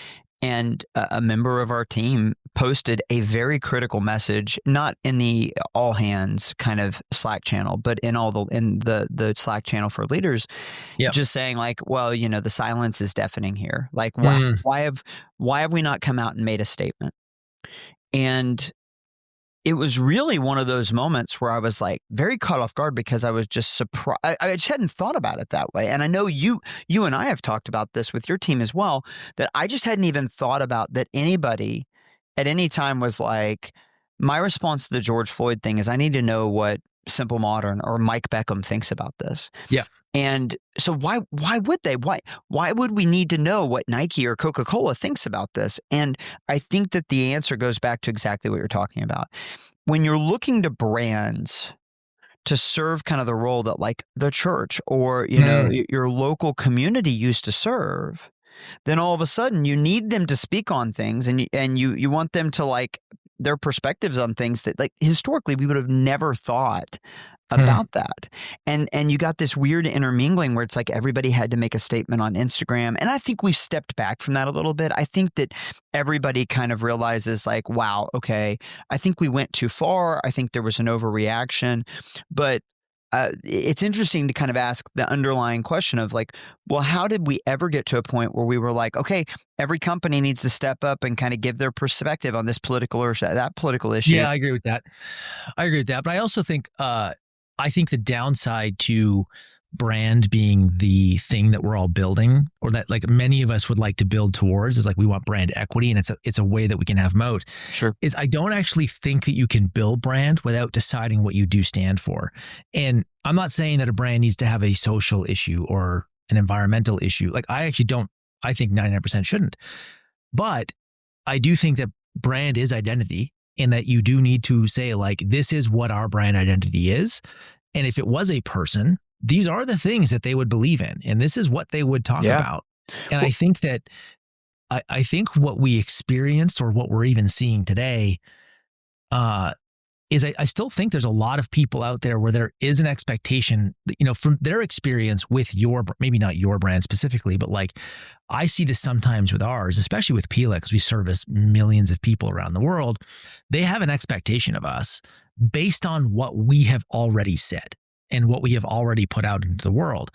And a member of our team posted a very critical message, not in the all hands kind of Slack channel, but in the Slack channel for leaders, just saying like, well, the silence is deafening here. Like, why have we not come out and made a statement? And it was really one of those moments where I was like very caught off guard, because I was just surprised. I just hadn't thought about it that way. And I know you and I have talked about this with your team as well, that I just hadn't even thought about that anybody at any time was like, my response to the George Floyd thing is I need to know what Simple Modern or Mike Beckham thinks about this. And so why would they? Why would we need to know what Nike or Coca-Cola thinks about this? And I think that the answer goes back to exactly what you're talking about. When you're looking to brands to serve kind of the role that like the church or, your local community used to serve, then all of a sudden you need them to speak on things, and you want them to like their perspectives on things that like historically we would have never thought about that. And you got this weird intermingling where it's like everybody had to make a statement on Instagram. And I think we've stepped back from that a little bit. I think that everybody kind of realizes like, wow, okay, I think we went too far. I think there was an overreaction. But it's interesting to kind of ask the underlying question of like, well, how did we ever get to a point where we were like, okay, every company needs to step up and kind of give their perspective on this political or that political issue? Yeah, I agree with that. But I also think, I think the downside to brand being the thing that we're all building, or that like many of us would like to build towards, is like we want brand equity, and it's a way that we can have moat. Sure. Is I don't actually think that you can build brand without deciding what you do stand for. And I'm not saying that a brand needs to have a social issue or an environmental issue. Like I actually don't. I think 99% shouldn't. But I do think that brand is identity, and that you do need to say like, this is what our brand identity is. And if it was a person, these are the things that they would believe in, and this is what they would talk about. And I think that I think what we experienced, or what we're even seeing today, is I still think there's a lot of people out there where there is an expectation, from their experience with maybe not your brand specifically, but like I see this sometimes with ours, especially with Pila, because we service millions of people around the world. They have an expectation of us based on what we have already said and what we have already put out into the world.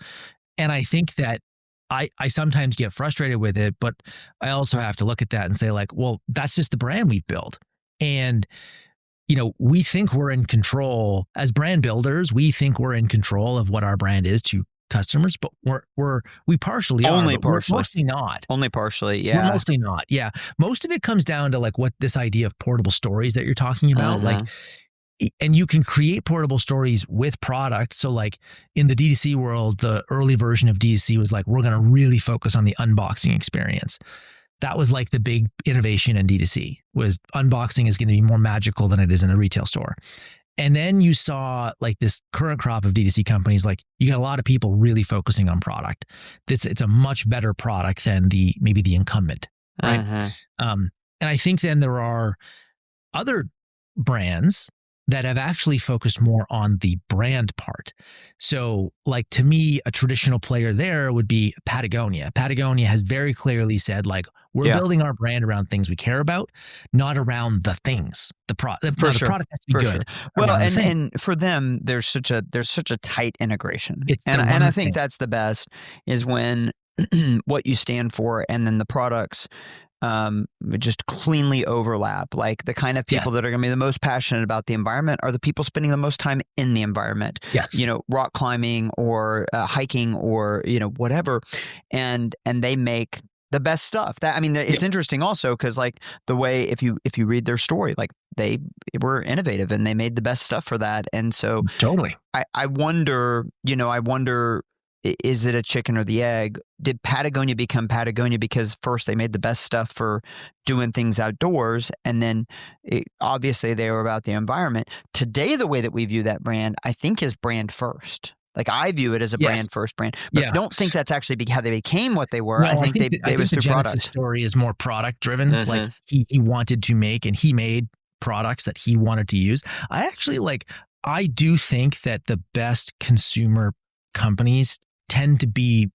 And I think that I sometimes get frustrated with it, but I also have to look at that and say like, well, that's just the brand we've built. And, we think we're in control as brand builders. We think we're in control of what our brand is to customers, but we partially Only are, partially. we're mostly not. Only partially, yeah. We're mostly not, yeah. Most of it comes down to like what this idea of portable stories that you're talking about, like, and you can create portable stories with product. So like in the D2C world, the early version of D2C was like, we're going to really focus on the unboxing experience. That was like the big innovation in D2C, was unboxing is going to be more magical than it is in a retail store. And then you saw like this current crop of D2C companies, like you got a lot of people really focusing on product. It's a much better product than maybe the incumbent, right? And I think then there are other brands that have actually focused more on the brand part. So like to me, a traditional player there would be Patagonia. Patagonia has very clearly said like, we're building our brand around things we care about, not around the things. The product has to be good. Sure. Well, and for them, there's such a tight integration. And I think that's the best, is when what you stand for and then the products just cleanly overlap. Like the kind of people that are going to be the most passionate about the environment are the people spending the most time in the environment. Yes. Rock climbing or hiking or whatever, and they make the best stuff. It's interesting also because like the way if you read their story, like they were innovative and they made the best stuff for that. And so totally, I wonder, is it a chicken or the egg? Did Patagonia become Patagonia because first they made the best stuff for doing things outdoors, and then obviously they were about the environment? Today, the way that we view that brand, I think, is brand first. Like I view it as a brand first brand, but I don't think that's actually how they became what they were. No, I think they was the through Genesis product. Story is more product driven. Like he wanted to make, and he made products that he wanted to use. I do think that the best consumer companies tend to be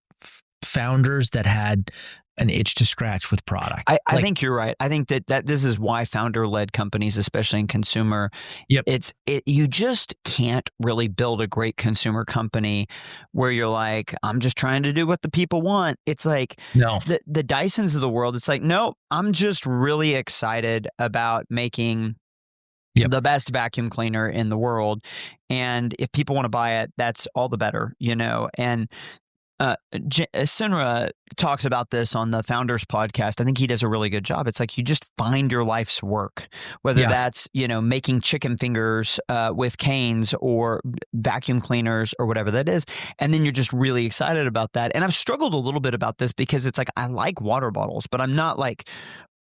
founders that had an itch to scratch with product. I think you're right. I think that this is why founder-led companies, especially in consumer, you just can't really build a great consumer company where you're like, I'm just trying to do what the people want. It's like the Dysons of the world. It's like, no, I'm just really excited about making the best vacuum cleaner in the world. And if people want to buy it, that's all the better, and Sinra talks about this on the Founders podcast. I think he does a really good job. It's like you just find your life's work, whether that's, making chicken fingers with canes or vacuum cleaners or whatever that is. And then you're just really excited about that. And I've struggled a little bit about this because it's like, I like water bottles, but I'm not like,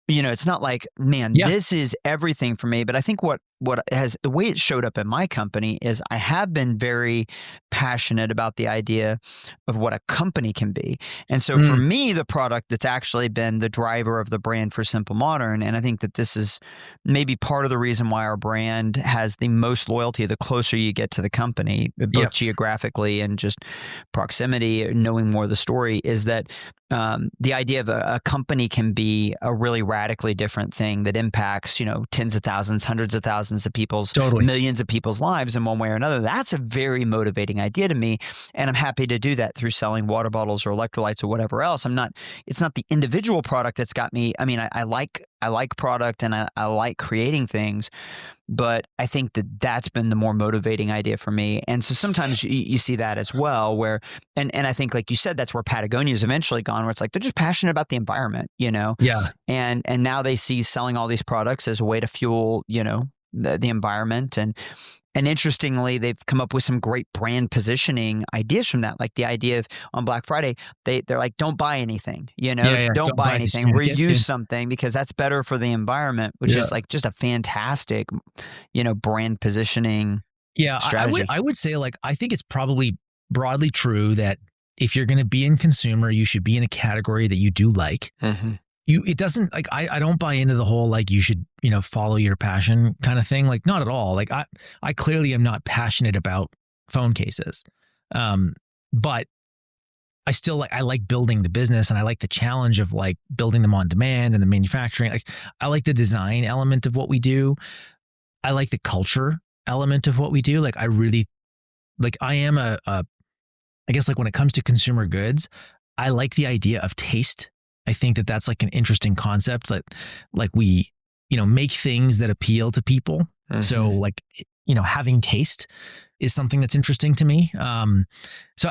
it's not like, man, this is everything for me. But I think what the way it showed up in my company is I have been very passionate about the idea of what a company can be. And so for me, the product that's actually been the driver of the brand for Simple Modern, and I think that this is maybe part of the reason why our brand has the most loyalty the closer you get to the company, both geographically and just proximity, knowing more of the story, is that the idea of a company can be a really radically different thing that impacts, tens of thousands, hundreds of thousands of people's, millions of people's lives in one way or another. That's a very motivating idea to me. And I'm happy to do that through selling water bottles or electrolytes or whatever else. It's not the individual product that's got me. I mean, I like product and I like creating things, but I think that that's been the more motivating idea for me. And so sometimes you see that as well, where, and I think, like you said, that's where Patagonia's eventually gone, where it's like, they're just passionate about the environment, Yeah. And now they see selling all these products as a way to fuel, the environment. And interestingly, they've come up with some great brand positioning ideas from that. Like the idea of on Black Friday, they're like, don't buy anything, don't buy anything, reuse something because that's better for the environment, which is like just a fantastic, brand positioning strategy. I would say, like, I think it's probably broadly true that if you're going to be in consumer, you should be in a category that you do like. Mm-hmm. It doesn't, like, I don't buy into the whole, like, you should, follow your passion kind of thing. Like, not at all. Like, I clearly am not passionate about phone cases. But I still I like building the business, and I like the challenge of like building them on demand and the manufacturing. Like, I like the design element of what we do. I like the culture element of what we do. Like, I really, like, I am I guess, like, when it comes to consumer goods, I like the idea of taste. I think that that's like an interesting concept that, like, we, make things that appeal to people. Mm-hmm. So, like, having taste is something that's interesting to me. So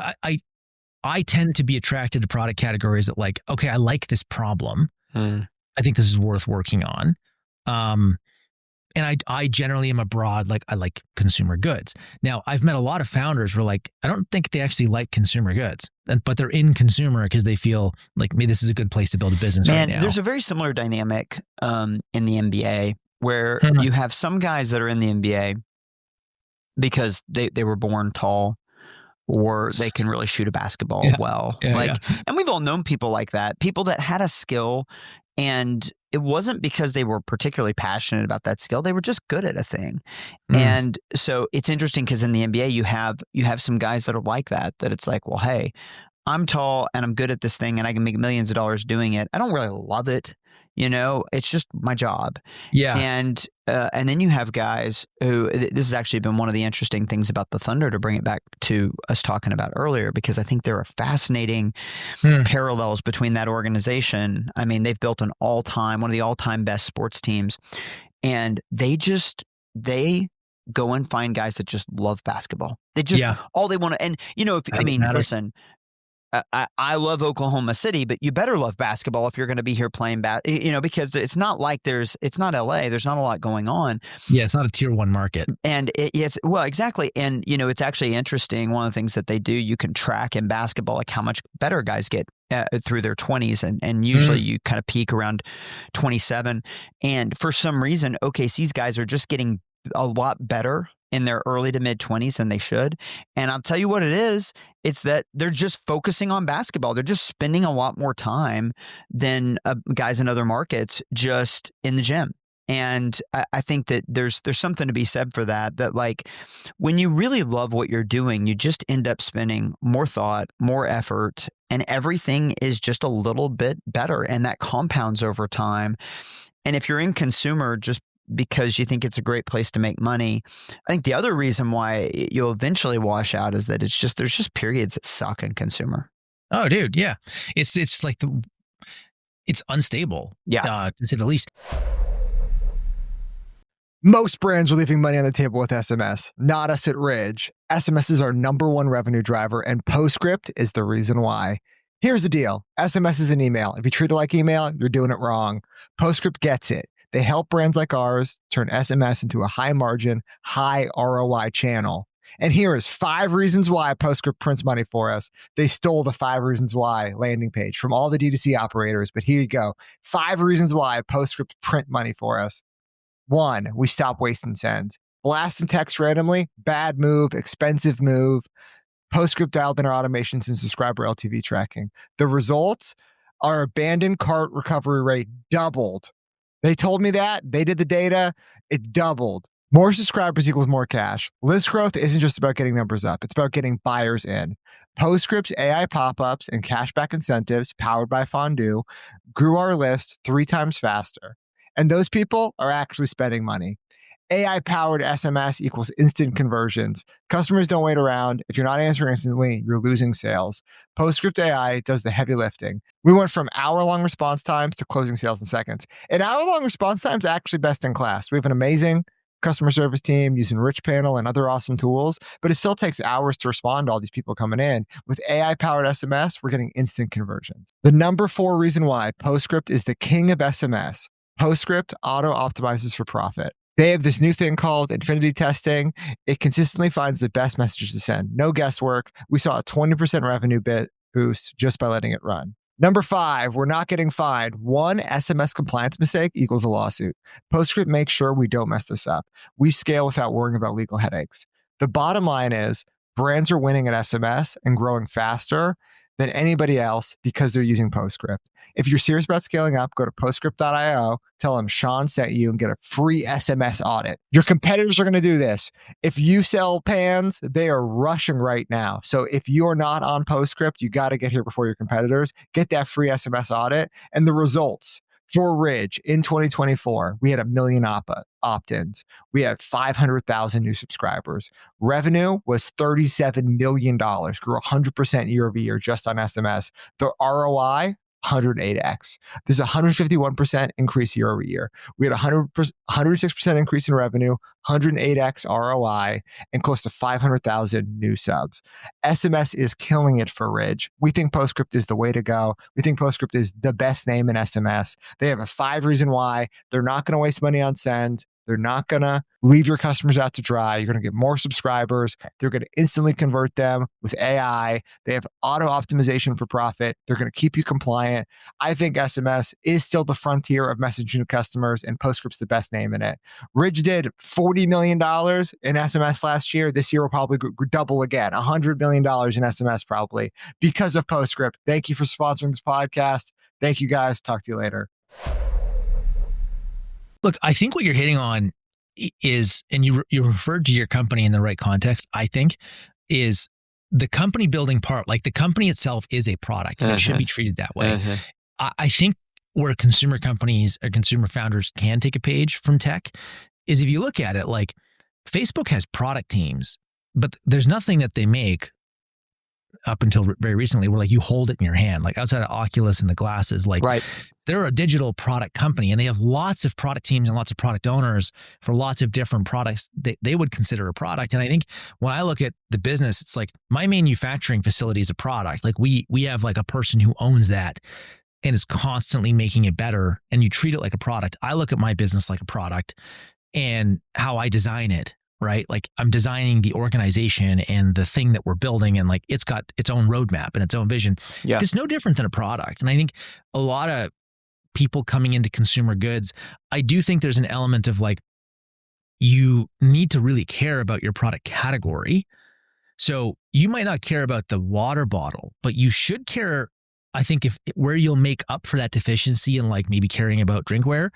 I tend to be attracted to product categories that, like, okay, I like this problem. I think this is worth working on. And I generally am a broad, like, I like consumer goods. Now, I've met a lot of founders who are like, I don't think they actually like consumer goods, but they're in consumer because they feel like, maybe this is a good place to build a business right now. There's a very similar dynamic in the NBA where you have some guys that are in the NBA because they were born tall, or they can really shoot a basketball well. And we've all known people like that, people that had a skill, and it wasn't because they were particularly passionate about that skill. They were just good at a thing. And so it's interesting because in the NBA, you have some guys that are like that it's like, well, hey, I'm tall and I'm good at this thing and I can make millions of dollars doing it. I don't really love it. It's just my job. Yeah. And then you have guys who, this has actually been one of the interesting things about the Thunder, to bring it back to us talking about earlier, because I think there are fascinating parallels between that organization. I mean, they've built one of the all-time best sports teams, and they go and find guys that just love basketball. They just, all they want to, and listen, I love Oklahoma City, but you better love basketball if you're going to be here playing because it's not like it's not LA. There's not a lot going on. Yeah, it's not a tier 1 market. And well, exactly. And, it's actually interesting. One of the things that they do, you can track in basketball, like how much better guys get through their 20s. And usually you kind of peak around 27. And for some reason, OKC's guys are just getting a lot better in their early to mid 20s than they should. And I'll tell you what it is. It's that they're just focusing on basketball. They're just spending a lot more time than guys in other markets just in the gym. And I think that there's something to be said for that like, when you really love what you're doing, you just end up spending more thought, more effort, and everything is just a little bit better. And that compounds over time. And if you're in consumer, just because you think it's a great place to make money, I think the other reason why you'll eventually wash out is that there's just periods that suck in consumer. Oh, dude. Yeah. It's like it's unstable. Yeah. To say the least. Most brands are leaving money on the table with SMS. Not us at Ridge. SMS is our #1 revenue driver, and Postscript is the reason why. Here's the deal. SMS is an email. If you treat it like email, you're doing it wrong. Postscript gets it. They help brands like ours turn SMS into a high margin, high ROI channel. And here is 5 reasons why Postscript prints money for us. They stole the 5 reasons why landing page from all the D2C operators, but here you go. 5 reasons why Postscript print money for us. One, we stop wasting sends. Blast and text randomly, bad move, expensive move. PostScript dialed in our automations and subscriber LTV tracking. The results, our abandoned cart recovery rate doubled. They told me that. They did the data. It doubled. More subscribers equals more cash. List growth isn't just about getting numbers up. It's about getting buyers in. PostScript's AI pop-ups and cashback incentives powered by Fondue grew our list 3 times faster. And those people are actually spending money. AI-powered SMS equals instant conversions. Customers don't wait around. If you're not answering instantly, you're losing sales. PostScript AI does the heavy lifting. We went from hour-long response times to closing sales in seconds. An hour-long response time is actually best in class. We have an amazing customer service team using Rich Panel and other awesome tools, but it still takes hours to respond to all these people coming in. With AI-powered SMS, we're getting instant conversions. The number 4 reason why PostScript is the king of SMS. PostScript auto-optimizes for profit. They have this new thing called infinity testing. It consistently finds the best messages to send. No guesswork. We saw a 20% revenue boost just by letting it run. Number 5, we're not getting fined. One SMS compliance mistake equals a lawsuit. PostScript makes sure we don't mess this up. We scale without worrying about legal headaches. The bottom line is brands are winning at SMS and growing faster than anybody else because they're using PostScript. If you're serious about scaling up, go to postscript.io, tell them Sean sent you, and get a free SMS audit. Your competitors are going to do this. If you sell pans, they are rushing right now. So if you are not on PostScript, you got to get here before your competitors. Get that free SMS audit. And the results for Ridge in 2024, we had 1 million opt-ins. We had 500,000 new subscribers. Revenue was $37 million, grew 100% year over year just on SMS. The ROI, 108x. This is a 151% increase year over year. We had a 106% increase in revenue, 108x ROI, and close to 500,000 new subs. SMS is killing it for Ridge. We think PostScript is the way to go. We think PostScript is the best name in SMS. They have a 5 reason why. They're not going to waste money on send. They're not going to leave your customers out to dry. You're going to get more subscribers. They're going to instantly convert them with AI. They have auto optimization for profit. They're going to keep you compliant. I think SMS is still the frontier of messaging to customers, and PostScript's the best name in it. Ridge did $40 million in SMS last year. This year will probably double again, $100 million in SMS probably because of PostScript. Thank you for sponsoring this podcast. Thank you guys. Talk to you later. Look, I think what you're hitting on is, and you referred to your company in the right context, I think, is the company building part. Like the company itself is a product and it should be treated that way. I think where consumer companies or consumer founders can take a page from tech is if you look at it, like Facebook has product teams, but there's nothing that they make up until very recently where like you hold it in your hand, like outside of Oculus and the glasses, like they're a digital product company and they have lots of product teams and lots of product owners for lots of different products they would consider a product. And I think when I look at the business, it's like my manufacturing facility is a product. Like we have like a person who owns that and is constantly making it better, and you treat it like a product. I look at my business like a product and how I design it. Right? Like I'm designing the organization and the thing that we're building, and like it's got its own roadmap and its own vision. Yeah. It's no different than a product. And I think a lot of people coming into consumer goods, I do think there's an element of like, you need to really care about your product category. So you might not care about the water bottle, but you should care, I think, if where you'll make up for that deficiency and like maybe caring about drinkware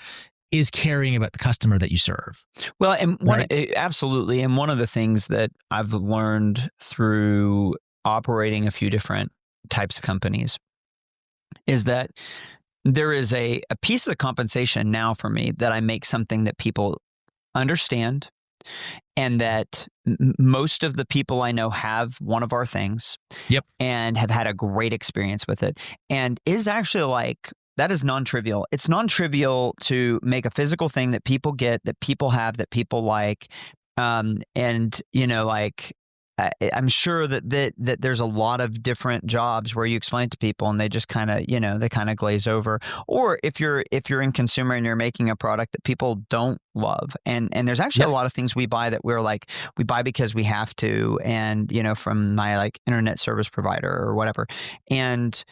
is caring about the customer that you serve. Well, and absolutely. And one of the things that I've learned through operating a few different types of companies is that there is a piece of the compensation now for me that I make something that people understand, and that most of the people I know have one of our things and have had a great experience with it, and is actually like, that is non-trivial. It's non-trivial to make a physical thing that people get, that people have, that people like. And, you know, like, I'm sure that there's a lot of different jobs where you explain it to people and they just kind of, you know, they kind of glaze over. Or if you're in consumer and you're making a product that people don't love. And there's actually a lot of things we buy that we're like, we buy because we have to. And, you know, from my like internet service provider or whatever. And,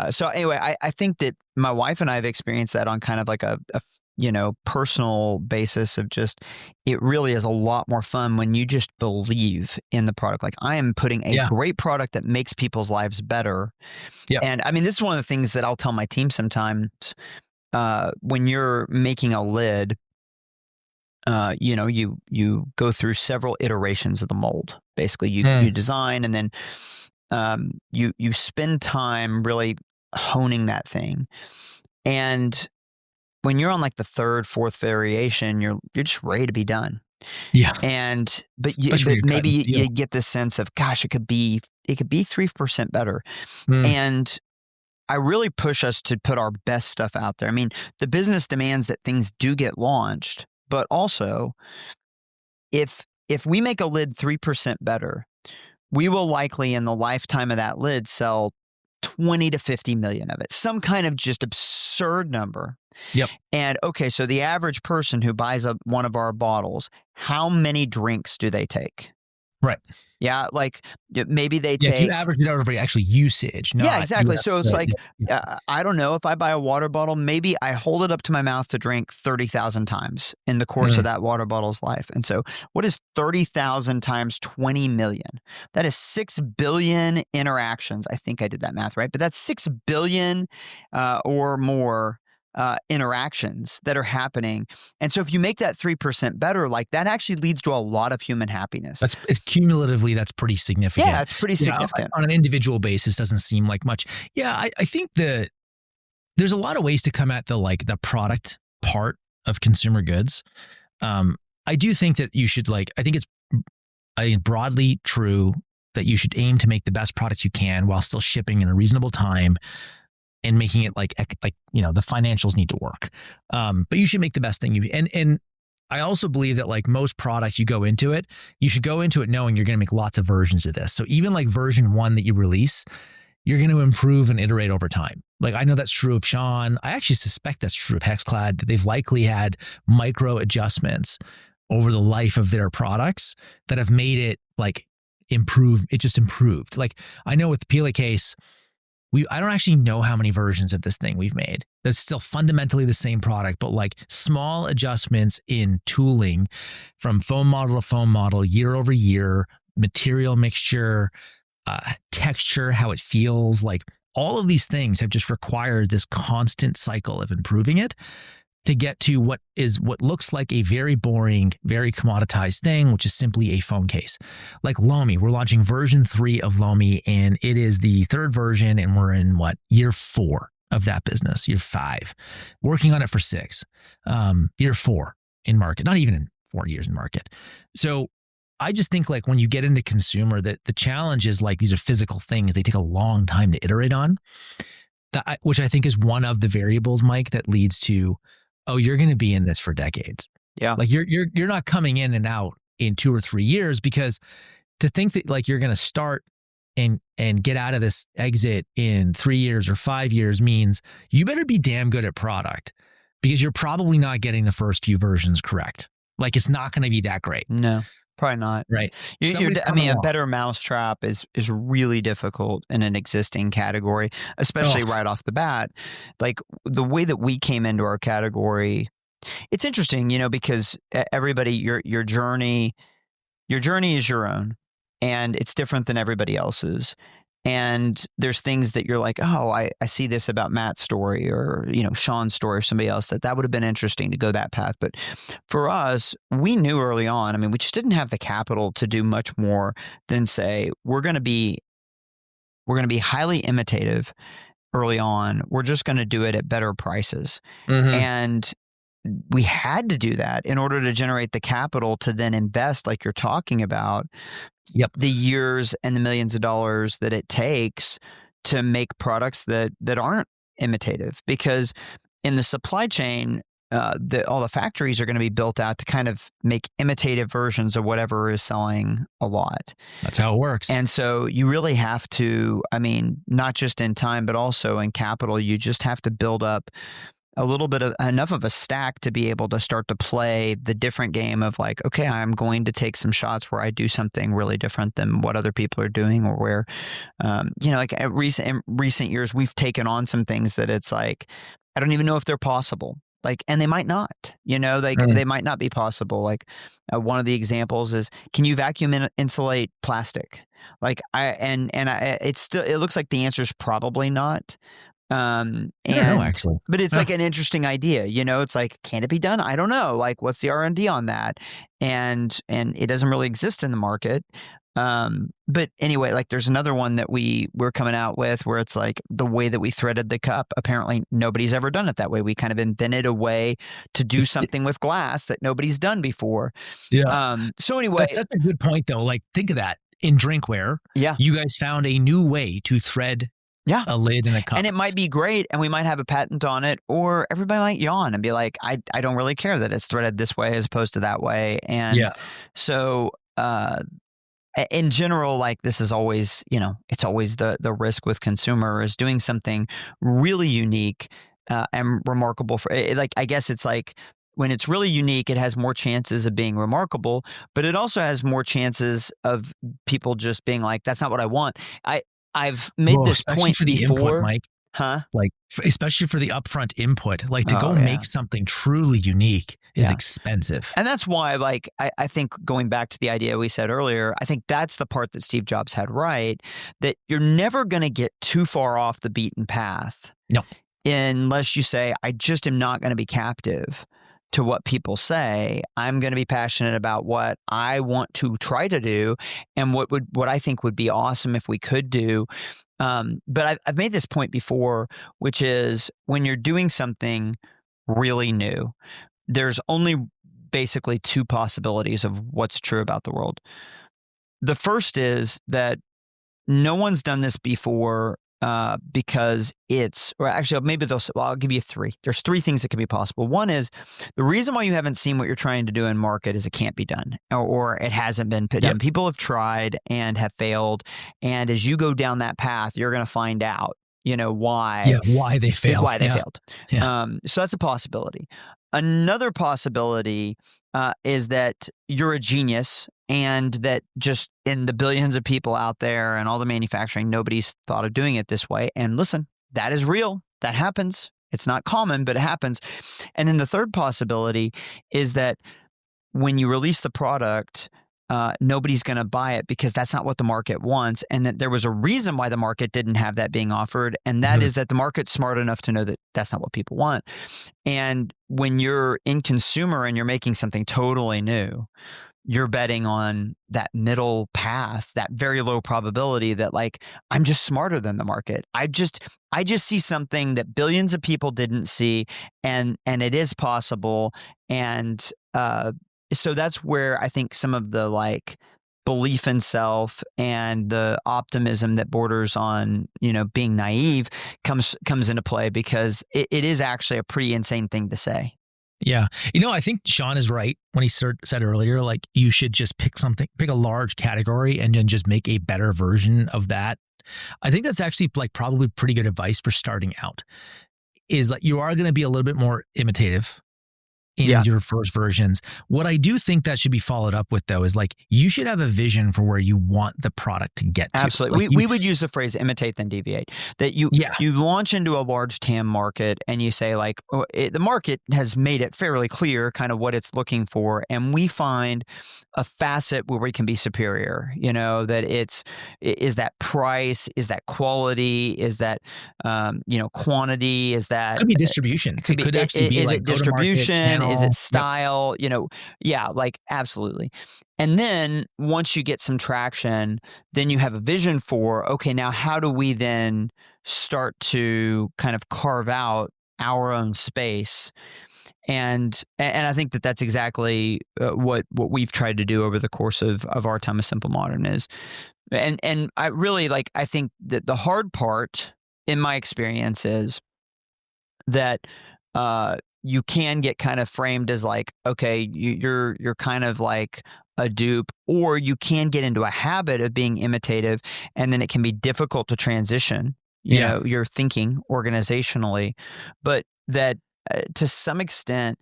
so anyway, I think that my wife and I have experienced that on kind of like a personal basis of just, it really is a lot more fun when you just believe in the product. Like, I am putting a great product that makes people's lives better. Yep. And I mean, this is one of the things that I'll tell my team sometimes, when you're making a lid, you go through several iterations of the mold. Basically, you design, and then you spend time really honing that thing. And when you're on like the third, fourth variation, you're just ready to be done. Yeah. But maybe you get this sense of, gosh, it could be 3% better. And I really push us to put our best stuff out there. I mean, the business demands that things do get launched, but also if we make a lid 3% better, we will likely in the lifetime of that lid sell 20 to 50 million of it, some kind of just absurd number. Yep. And okay, so the average person who buys one of our bottles, how many drinks do they take? Right. Yeah, like maybe they take. If you average it out over actually usage. Yeah, exactly. So it's like, I don't know, if I buy a water bottle, maybe I hold it up to my mouth to drink 30,000 times in the course of that water bottle's life. And so what is 30,000 times 20 million? That is 6 billion interactions. I think I did that math right, but that's 6 billion or more interactions that are happening. And so if you make that 3% better, like, that actually leads to a lot of human happiness. It's cumulatively, that's pretty significant. Yeah, it's pretty significant. On an individual basis, doesn't seem like much. Yeah, I think there's a lot of ways to come at the product part of consumer goods. I do think that you should I think it's broadly true that you should aim to make the best products you can while still shipping in a reasonable time and making it the financials need to work. But you should make the best thing and I also believe that most most products, you should go into it knowing you're going to make lots of versions of this. So even version 1 that you release, you're going to improve and iterate over time. I know that's true of Sean. I actually suspect that's true of Hexclad, that they've likely had micro adjustments over the life of their products that have made it improve. It just improved. I know with the Pila case, I don't actually know how many versions of this thing we've made. That's still fundamentally the same product, but small adjustments in tooling from foam model to foam model, year over year, material mixture, texture, how it feels. All of these things have just required this constant cycle of improving it to get to what looks like a very boring, very commoditized thing, which is simply a phone case. Like Lomi, we're launching version 3 of Lomi, and it is the third version, and we're in year 4 of that business, year 5, working on it for 6, year 4 in market, not even in 4 years in market. So I just think when you get into consumer, that the challenge is these are physical things. They take a long time to iterate on, which I think is one of the variables, Mike, that leads to, oh, you're going to be in this for decades. Yeah. You're not coming in and out in 2 or 3 years, because to think that you're going to start and get out of this exit in 3 years or 5 years means you better be damn good at product, because you're probably not getting the first few versions correct. It's not going to be that great. No, probably not. Right. A better mousetrap is really difficult in an existing category, especially right off the bat. The way that we came into our category, it's interesting, because everybody, your journey is your own, and it's different than everybody else's. And there's things that you're like, oh, I see this about Matt's story, or, Sean's story, or somebody else, that would have been interesting to go that path. But for us, we knew early on, we just didn't have the capital to do much more than say, we're going to be highly imitative early on. We're just going to do it at better prices. Mm-hmm. And we had to do that in order to generate the capital to then invest, like you're talking about. Yep. The years and the millions of dollars that it takes to make products that aren't imitative, because in the supply chain, all the factories are going to be built out to kind of make imitative versions of whatever is selling a lot. That's how it works. And so you really have to, not just in time, but also in capital, you just have to build up a little bit of enough of a stack to be able to start to play the different game of okay, I'm going to take some shots where I do something really different than what other people are doing, or where, in recent years, we've taken on some things that it's I don't even know if they're possible. Like, and they might not, they might not be possible. Like one of the examples is, can you vacuum insulate plastic? Like it looks like the answer is probably not. I don't know, actually. But it's like an interesting idea, it's like, can it be done? I don't know. Like, what's the R&D on that? And it doesn't really exist in the market. But anyway, like there's another one that we're coming out with where it's like the way that we threaded the cup. Apparently nobody's ever done it that way. We kind of invented a way to do something with glass that nobody's done before. Yeah. So anyway, that's such a good point though. Like think of that in drinkware. Yeah. You guys found a new way to thread a lid in a cup. And it might be great and we might have a patent on it, or everybody might yawn and be like, I don't really care that it's threaded this way as opposed to that way. And so, in general, like this is always, it's always the risk with consumer is doing something really unique and remarkable for like, I guess it's like when it's really unique, it has more chances of being remarkable, but it also has more chances of people just being like, that's not what I want. I've made this point for the before, input, Mike. Huh? Like, especially for the upfront input, like to make something truly unique is expensive. And that's why, like, I think going back to the idea we said earlier, I think that's the part that Steve Jobs had right, that you're never going to get too far off the beaten path. No. Unless you say, I just am not going to be captive to what people say. I'm going to be passionate about what I want to try to do and what I think would be awesome if we could do. But I've made this point before, which is when you're doing something really new, there's only basically two possibilities of what's true about the world. The first is that no one's done this before because I'll give you three. There's three things that could be possible. One is the reason why you haven't seen what you're trying to do in market is it can't be done or it hasn't been done. Yep. People have tried and have failed. And as you go down that path, you're going to find out, why they failed. Why they failed. Yeah. So that's a possibility. Another possibility is that you're a genius and that just in the billions of people out there and all the manufacturing, nobody's thought of doing it this way. And listen, that is real. That happens. It's not common, but it happens. And then the third possibility is that when you release the product, nobody's going to buy it because that's not what the market wants. And that there was a reason why the market didn't have that being offered. And that is that the market's smart enough to know that that's not what people want. And when you're in consumer and you're making something totally new, you're betting on that middle path, that very low probability that like, I'm just smarter than the market. I just see something that billions of people didn't see and it is possible. And, so that's where I think some of the like belief in self and the optimism that borders on, being naive comes into play because it is actually a pretty insane thing to say. Yeah. I think Sean is right when he said earlier, like you should just pick a large category and then just make a better version of that. I think that's actually like probably pretty good advice for starting out is like you are going to be a little bit more imitative in your first versions. What I do think that should be followed up with though is like you should have a vision for where you want the product to get to. Absolutely. Like we would use the phrase imitate then deviate. That you launch into a large TAM market and you say like the market has made it fairly clear kind of what it's looking for, and we find a facet where we can be superior. That is that price, is that quality, is that quantity, is that could be distribution. Could actually be is like it distribution? Is it style? Like absolutely. And then once you get some traction, then you have a vision for, okay, now how do we then start to kind of carve out our own space? And I think that that's exactly what we've tried to do over the course of our time as Simple Modern is. And I really I think that the hard part in my experience is that, you can get kind of framed as like, okay, you're kind of like a dupe, or you can get into a habit of being imitative, and then it can be difficult to transition, your thinking organizationally. But that to some extent,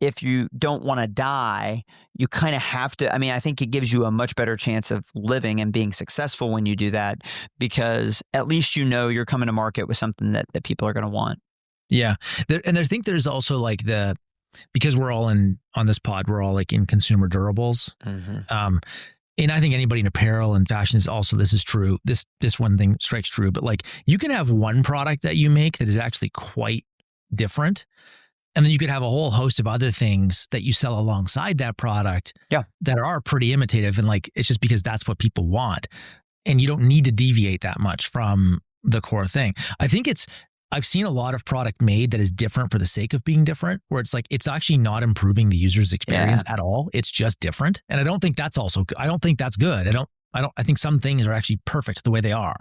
if you don't want to die, you kind of have to. I mean, I think it gives you a much better chance of living and being successful when you do that, because at least you're coming to market with something that people are going to want. Yeah. And I think there's also like because we're all on this pod, we're all like in consumer durables. Mm-hmm. And I think anybody in apparel and fashion this is true. This one thing strikes true, but like you can have one product that you make that is actually quite different. And then you could have a whole host of other things that you sell alongside that product that are pretty imitative. And like, it's just because that's what people want. And you don't need to deviate that much from the core thing. I think I've seen a lot of product made that is different for the sake of being different, where it's like, it's actually not improving the user's experience at all. It's just different. And I don't think that's I don't think that's good. I think some things are actually perfect the way they are,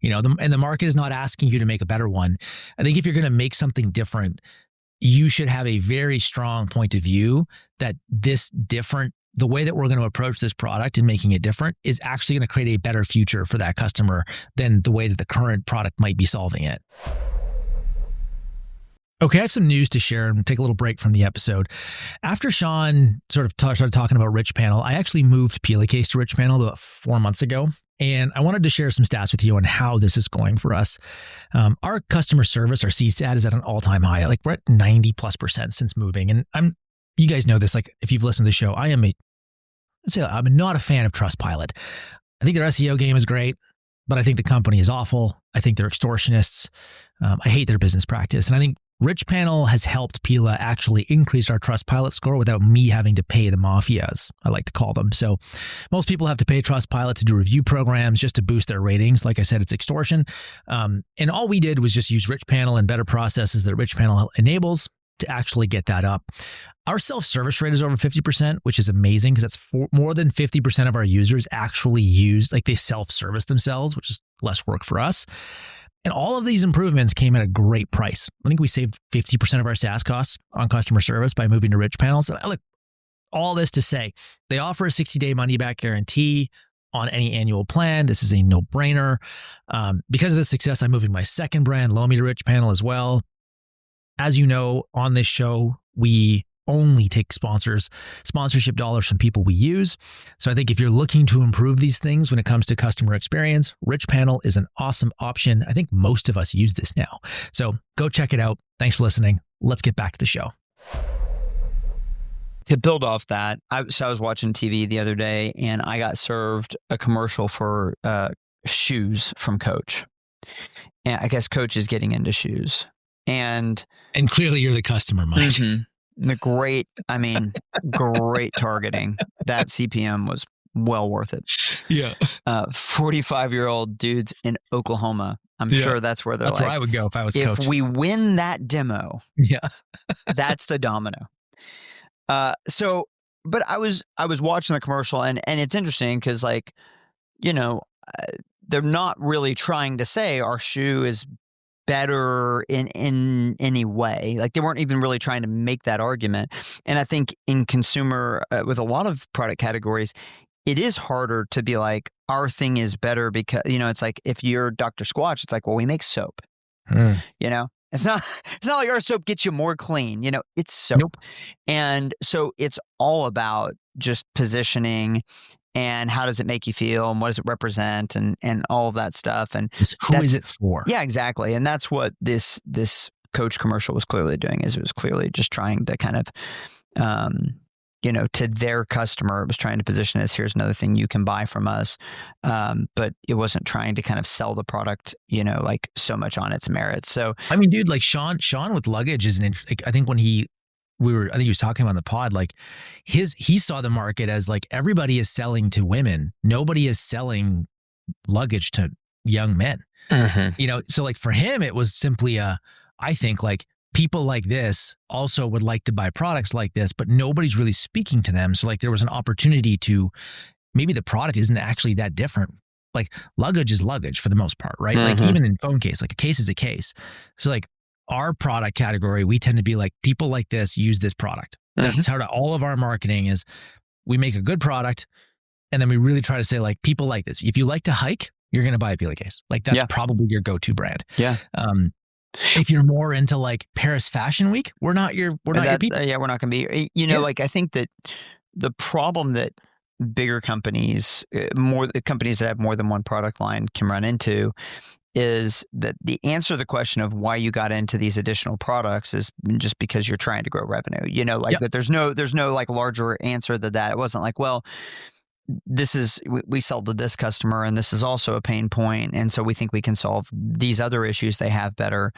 and the market is not asking you to make a better one. I think if you're going to make something different, you should have a very strong point of view that the way that we're going to approach this product and making it different is actually going to create a better future for that customer than the way that the current product might be solving it. Okay, I have some news to share and take a little break from the episode. After Sean sort of started talking about Rich Panel, I actually moved Pillacase to Rich Panel about 4 months ago. And I wanted to share some stats with you on how this is going for us. Our customer service, our CSAT, is at an all-time high. Like we're at 90+% since moving. And you guys know this, like if you've listened to the show, I'm not a fan of Trustpilot. I think their SEO game is great, but I think the company is awful. I think they're extortionists. I hate their business practice. And I think Rich Panel has helped Pila actually increase our Trustpilot score without me having to pay the mafias, I like to call them. So most people have to pay Trustpilot to do review programs just to boost their ratings. Like I said, it's extortion. And all we did was just use Rich Panel and better processes that Rich Panel enables to actually get that up. Our self-service rate is over 50%, which is amazing because that's more than 50% of our users actually they self-service themselves, which is less work for us. And all of these improvements came at a great price. I think we saved 50% of our SaaS costs on customer service by moving to Rich Panel. So look, all this to say, they offer a 60-day money-back guarantee on any annual plan. This is a no-brainer. Because of this success, I'm moving my second brand, Lomi, to Rich Panel as well. As you know, on this show, we only take sponsorship dollars from people we use. So I think if you're looking to improve these things when it comes to customer experience, Rich Panel is an awesome option. I think most of us use this now. So go check it out. Thanks for listening. Let's get back to the show. To build off that, I was watching TV the other day and I got served a commercial for shoes from Coach. And I guess Coach is getting into shoes. And clearly you're the customer, Mike. Mm-hmm. Great targeting. That CPM was well worth it. Yeah. 45-year-old dudes in Oklahoma. I'm sure that's where that's where I would go if I was Coach. If we win that demo, that's the domino. But I was watching the commercial and it's interesting because they're not really trying to say our shoe is better in any way. Like they weren't even really trying to make that argument. And I think in consumer, with a lot of product categories, it is harder to be like, our thing is better because, it's like if you're Dr. Squatch, it's like, well, we make soap, It's not like our soap gets you more clean, it's soap. Nope. And so it's all about just positioning and how does it make you feel and what does it represent and all of that stuff. And who is it for? Yeah, exactly. And that's what this Coach commercial was clearly doing, is it was clearly just trying to kind of, to their customer, it was trying to position as here's another thing you can buy from us. But it wasn't trying to kind of sell the product, like so much on its merits. So, I mean, dude, like Sean with luggage is I think when I think he was talking about the pod, like he saw the market as like everybody is selling to women. Nobody is selling luggage to young men. Mm-hmm. So like for him, it was simply I think like people like this also would like to buy products like this, but nobody's really speaking to them. So like there was an opportunity to, maybe the product isn't actually that different. Like luggage is luggage for the most part, right? Mm-hmm. Like even in phone case, like a case is a case. So like our product category, we tend to be like, people like this use this product. That's how all of our marketing is. We make a good product and then we really try to say like, people like this. If you like to hike, you're going to buy a Pillacase. Like that's probably your go-to brand. Yeah. If you're more into like Paris Fashion Week, we're not your people. Yeah, we're not going to be, like I think that the problem that bigger companies, more companies that have more than one product line can run into is that the answer to the question of why you got into these additional products is just because you're trying to grow revenue. You know, like that there's no like larger answer to that. It wasn't like, well, we sell to this customer and this is also a pain point, and so we think we can solve these other issues they have better.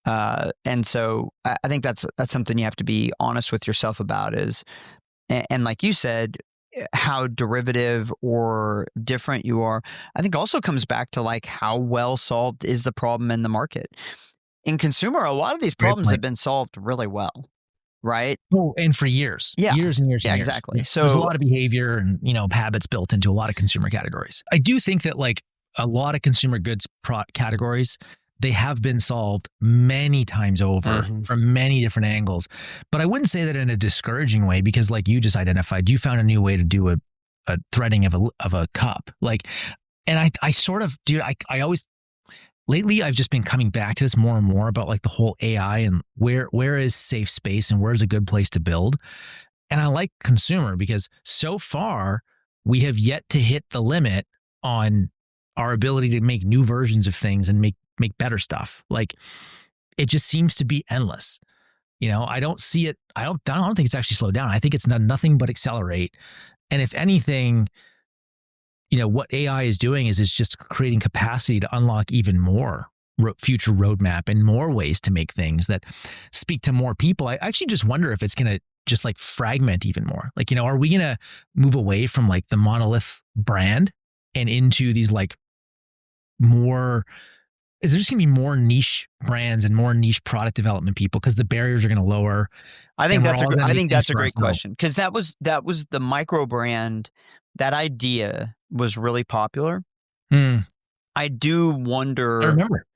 And so I think that's something you have to be honest with yourself about is, and like you said, how derivative or different you are, I think also comes back to like how well solved is the problem in the market. In consumer, a lot of these problems have been solved really well, right? Oh, and for years, years and years. Yeah, and years. Exactly. So there's a lot of behavior and habits built into a lot of consumer categories. I do think that like a lot of consumer goods categories, they have been solved many times over from many different angles. But I wouldn't say that in a discouraging way, because like you just identified, you found a new way to do a threading of a cup. Like, and I sort of, dude, I always, lately I've just been coming back to this more and more about like the whole AI and where is safe space and where's a good place to build. And I like consumer because so far we have yet to hit the limit on our ability to make new versions of things and make better stuff. Like it just seems to be endless. I don't see it. I don't think it's actually slowed down. I think it's done nothing but accelerate. And if anything, what AI is doing is it's just creating capacity to unlock even more future roadmap and more ways to make things that speak to more people. I actually just wonder if it's going to just like fragment even more. Like, are we going to move away from like the monolith brand and into these like more, is there just going to be more niche brands and more niche product development people because the barriers are going to lower? I think that's a great question, because that was the micro brand. That idea was really popular. I do wonder. I remember.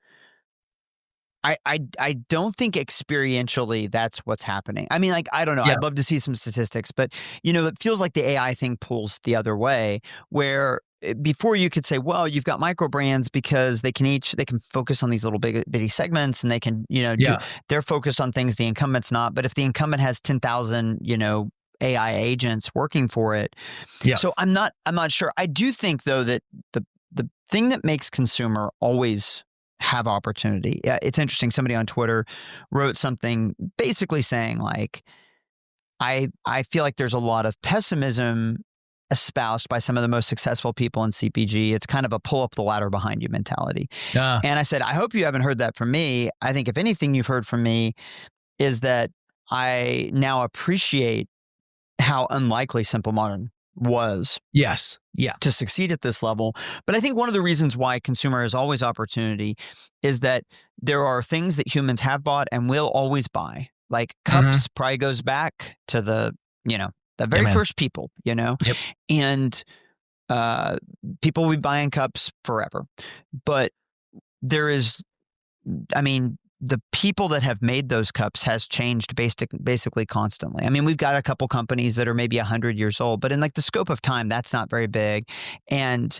I don't think experientially that's what's happening. I mean, like, I don't know. Yeah. I'd love to see some statistics, but it feels like the AI thing pulls the other way, where before you could say, well, you've got micro brands because they can focus on these little bitty segments, and they can, they're focused on things the incumbent's not. But if the incumbent has 10,000, AI agents working for it. Yeah. So I'm not sure. I do think though that the thing that makes consumer always have opportunity. Yeah, it's interesting. Somebody on Twitter wrote something basically saying like, I feel like there's a lot of pessimism espoused by some of the most successful people in CPG. It's kind of a pull up the ladder behind you mentality. And I said, I hope you haven't heard that from me. I think if anything you've heard from me is that I now appreciate how unlikely Simple Modern was. Yes. Yeah. To succeed at this level. But I think one of the reasons why consumer is always opportunity is that there are things that humans have bought and will always buy. Like cups probably goes back to the very first people, Yep. And people will be buying cups forever. But there is, the people that have made those cups has changed basically constantly. I mean, we've got a couple companies that are maybe 100 years old, but in like the scope of time, that's not very big. And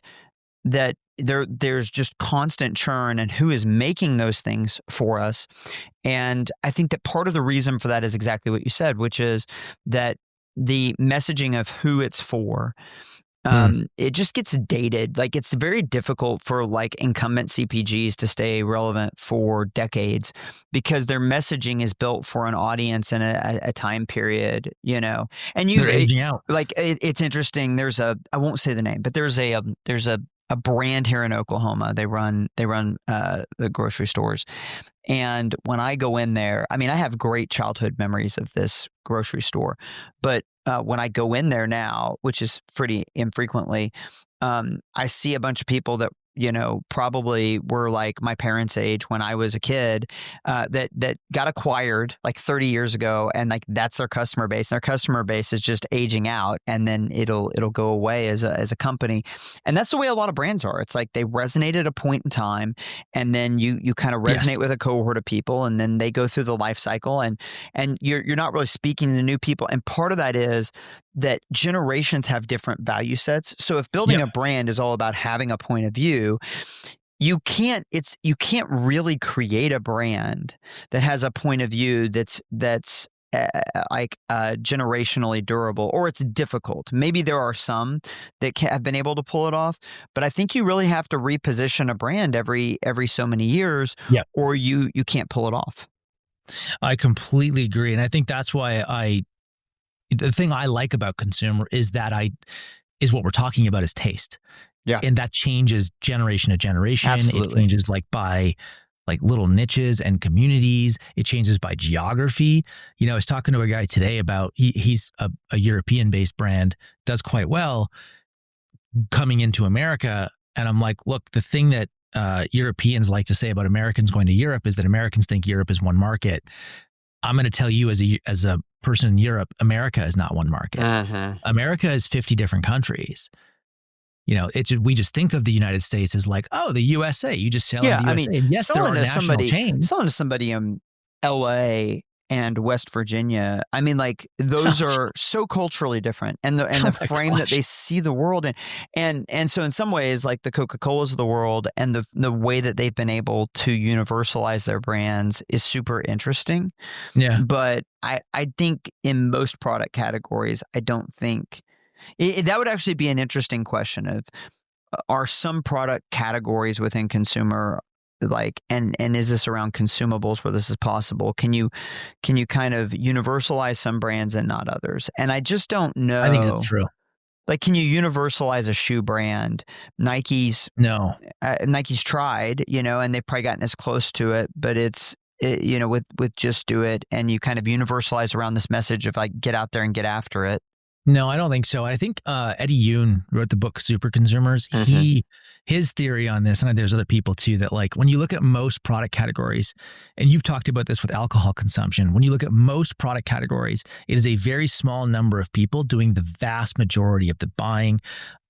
that there's just constant churn and who is making those things for us. And I think that part of the reason for that is exactly what you said, which is that the messaging of who it's for, it just gets dated. Like it's very difficult for like incumbent CPGs to stay relevant for decades because their messaging is built for an audience and a time period, and they're aging out. Like it's interesting. I won't say the name, but there's a brand here in Oklahoma. They run the grocery stores. And when I go in there, I have great childhood memories of this grocery store, but when I go in there now, which is pretty infrequently, I see a bunch of people that probably were like my parents' age when I was a kid, that got acquired like 30 years ago, and like that's their customer base. And their customer base is just aging out, and then it'll go away as a company. And that's the way a lot of brands are. It's like they resonate at a point in time, and then you kind of resonate with a cohort of people, and then they go through the life cycle, and you're not really speaking to new people. And part of that is that generations have different value sets. So if building a brand is all about having a point of view, you can't really create a brand that has a point of view that's generationally durable, or it's difficult. Maybe there are some that have been able to pull it off, but I think you really have to reposition a brand every so many years, or you can't pull it off. I completely agree, and I think that's why the thing I like about consumer is is what we're talking about is taste. Yeah. And that changes generation to generation. Absolutely. It changes by little niches and communities. It changes by geography. I was talking to a guy today about he's a European-based brand, does quite well coming into America. And I'm like, look, the thing that Europeans like to say about Americans going to Europe is that Americans think Europe is one market. I'm going to tell you as a person in Europe, America is not one market. America is 50 different countries. We just think of the United States as like, oh, the USA. You just sell in the USA. I mean, yes, there are national chains. Selling to somebody in LA and West Virginia, I mean, like those are so culturally different, and the frame that they see the world in, and so in some ways, like the Coca-Colas of the world, and the way that they've been able to universalize their brands is super interesting. Yeah, but I think in most product categories, I don't think that would actually be an interesting question of are some product categories within consumer and is this around consumables where this is possible? Can you kind of universalize some brands and not others? And I just don't know. I think that's true. Like, can you universalize a shoe brand? Nike's tried, and they've probably gotten as close to it, but with Just Do It, and you kind of universalize around this message of like, get out there and get after it. No, I don't think so. I think Eddie Yoon wrote the book Super Consumers. His theory on this, and there's other people too, that like when you look at most product categories, and you've talked about this with alcohol consumption, when you look at most product categories, it is a very small number of people doing the vast majority of the buying.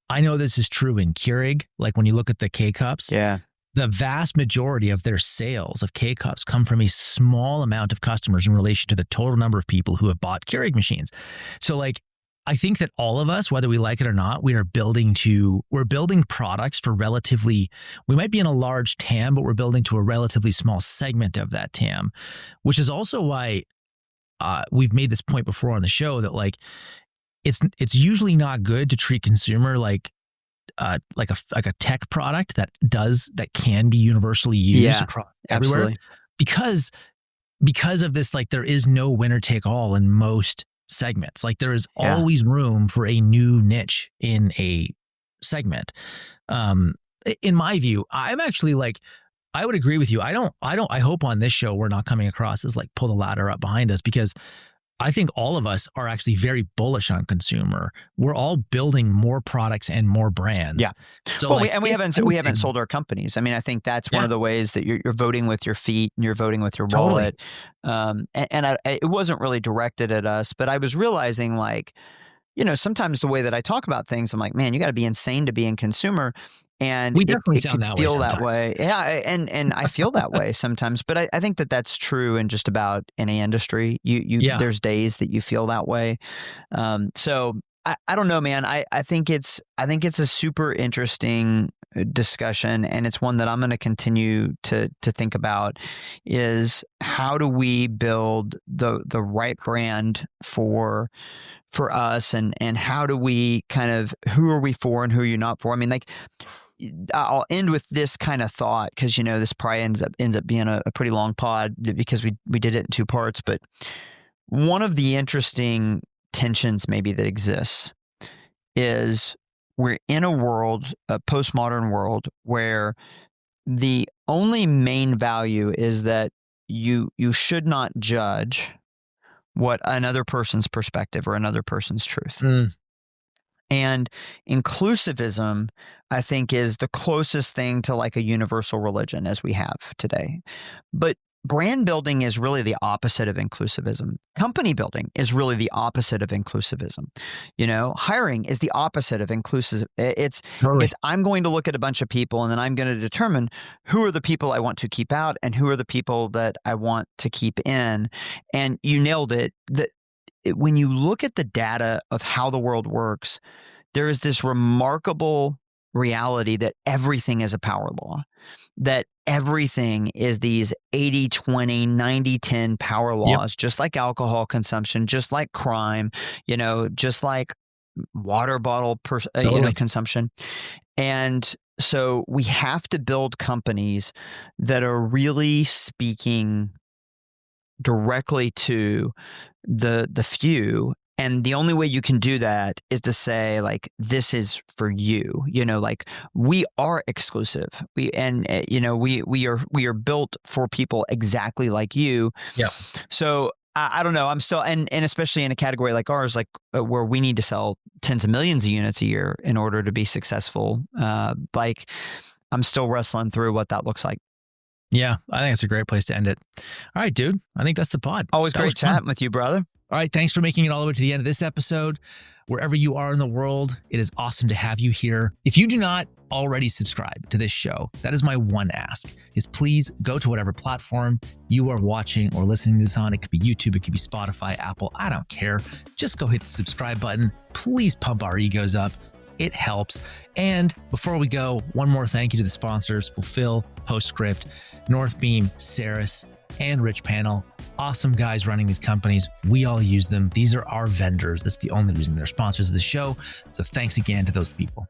I know this is true in Keurig. Like when you look at the K-Cups, the vast majority of their sales of K-Cups come from a small amount of customers in relation to the total number of people who have bought Keurig machines. So like, I think that all of us, whether we like it or not, we're building products for we might be in a large TAM, but we're building to a relatively small segment of that TAM, which is also why we've made this point before on the show that like, it's usually not good to treat consumer like a tech product that can be universally used across everywhere. Because of this, like there is no winner take all in most segments. Like there is always room for a new niche in a segment. In my view, I'm actually like, I would agree with you. I hope on this show we're not coming across as like pull the ladder up behind us, because I think all of us are actually very bullish on consumer. We're all building more products and more brands. Yeah. So we haven't sold our companies. I mean, I think that's one of the ways that you're voting with your feet and you're voting with your wallet. It wasn't really directed at us, but I was realizing like, sometimes the way that I talk about things, I'm like, man, you got to be insane to be in consumer. And we definitely sound that way. Yeah. And I feel that way sometimes, but I think that that's true in just about any industry. There's days that you feel that way. So I don't know, man. I think it's a super interesting discussion, and it's one that I'm going to continue to think about is how do we build the right brand for us, and how do we kind of, who are we for and who are you not for? I mean, like, I'll end with this kind of thought, because this probably ends up being a pretty long pod because we did it in two parts. But one of the interesting tensions maybe that exists is we're in a postmodern world where the only main value is that you should not judge what another person's perspective or another person's truth. And inclusivism, I think, is the closest thing to like a universal religion as we have today. But brand building is really the opposite of inclusivism. Company building is really the opposite of inclusivism. Hiring is the opposite of inclusive. It's I'm going to look at a bunch of people, and then I'm going to determine who are the people I want to keep out and who are the people that I want to keep in. And you nailed it. When you look at the data of how the world works, there is this remarkable reality that everything is a power law, that everything is these 80-20, 90-10 power laws, just like alcohol consumption, just like crime, just like water bottle consumption. And so we have to build companies that are really speaking directly to the few. And the only way you can do that is to say, like, this is for you, like, we are exclusive. We are built for people exactly like you. Yeah. So I don't know. I'm still, and especially in a category like ours, like where we need to sell tens of millions of units a year in order to be successful. Like, I'm still wrestling through what that looks like. Yeah, I think it's a great place to end it. All right, dude. I think that's the pod. Always great chatting with you, brother. All right. Thanks for making it all the way to the end of this episode. Wherever you are in the world, it is awesome to have you here. If you do not already subscribe to this show, that is my one ask, is please go to whatever platform you are watching or listening to this on. It could be YouTube, it could be Spotify, Apple, I don't care. Just go hit the subscribe button. Please pump our egos up. It helps. And before we go, one more thank you to the sponsors, Fulfill, Postscript, Northbeam, Ceres, and Rich Panel. Awesome guys running these companies. We all use them. These are our vendors. That's the only reason they're sponsors of the show. So thanks again to those people.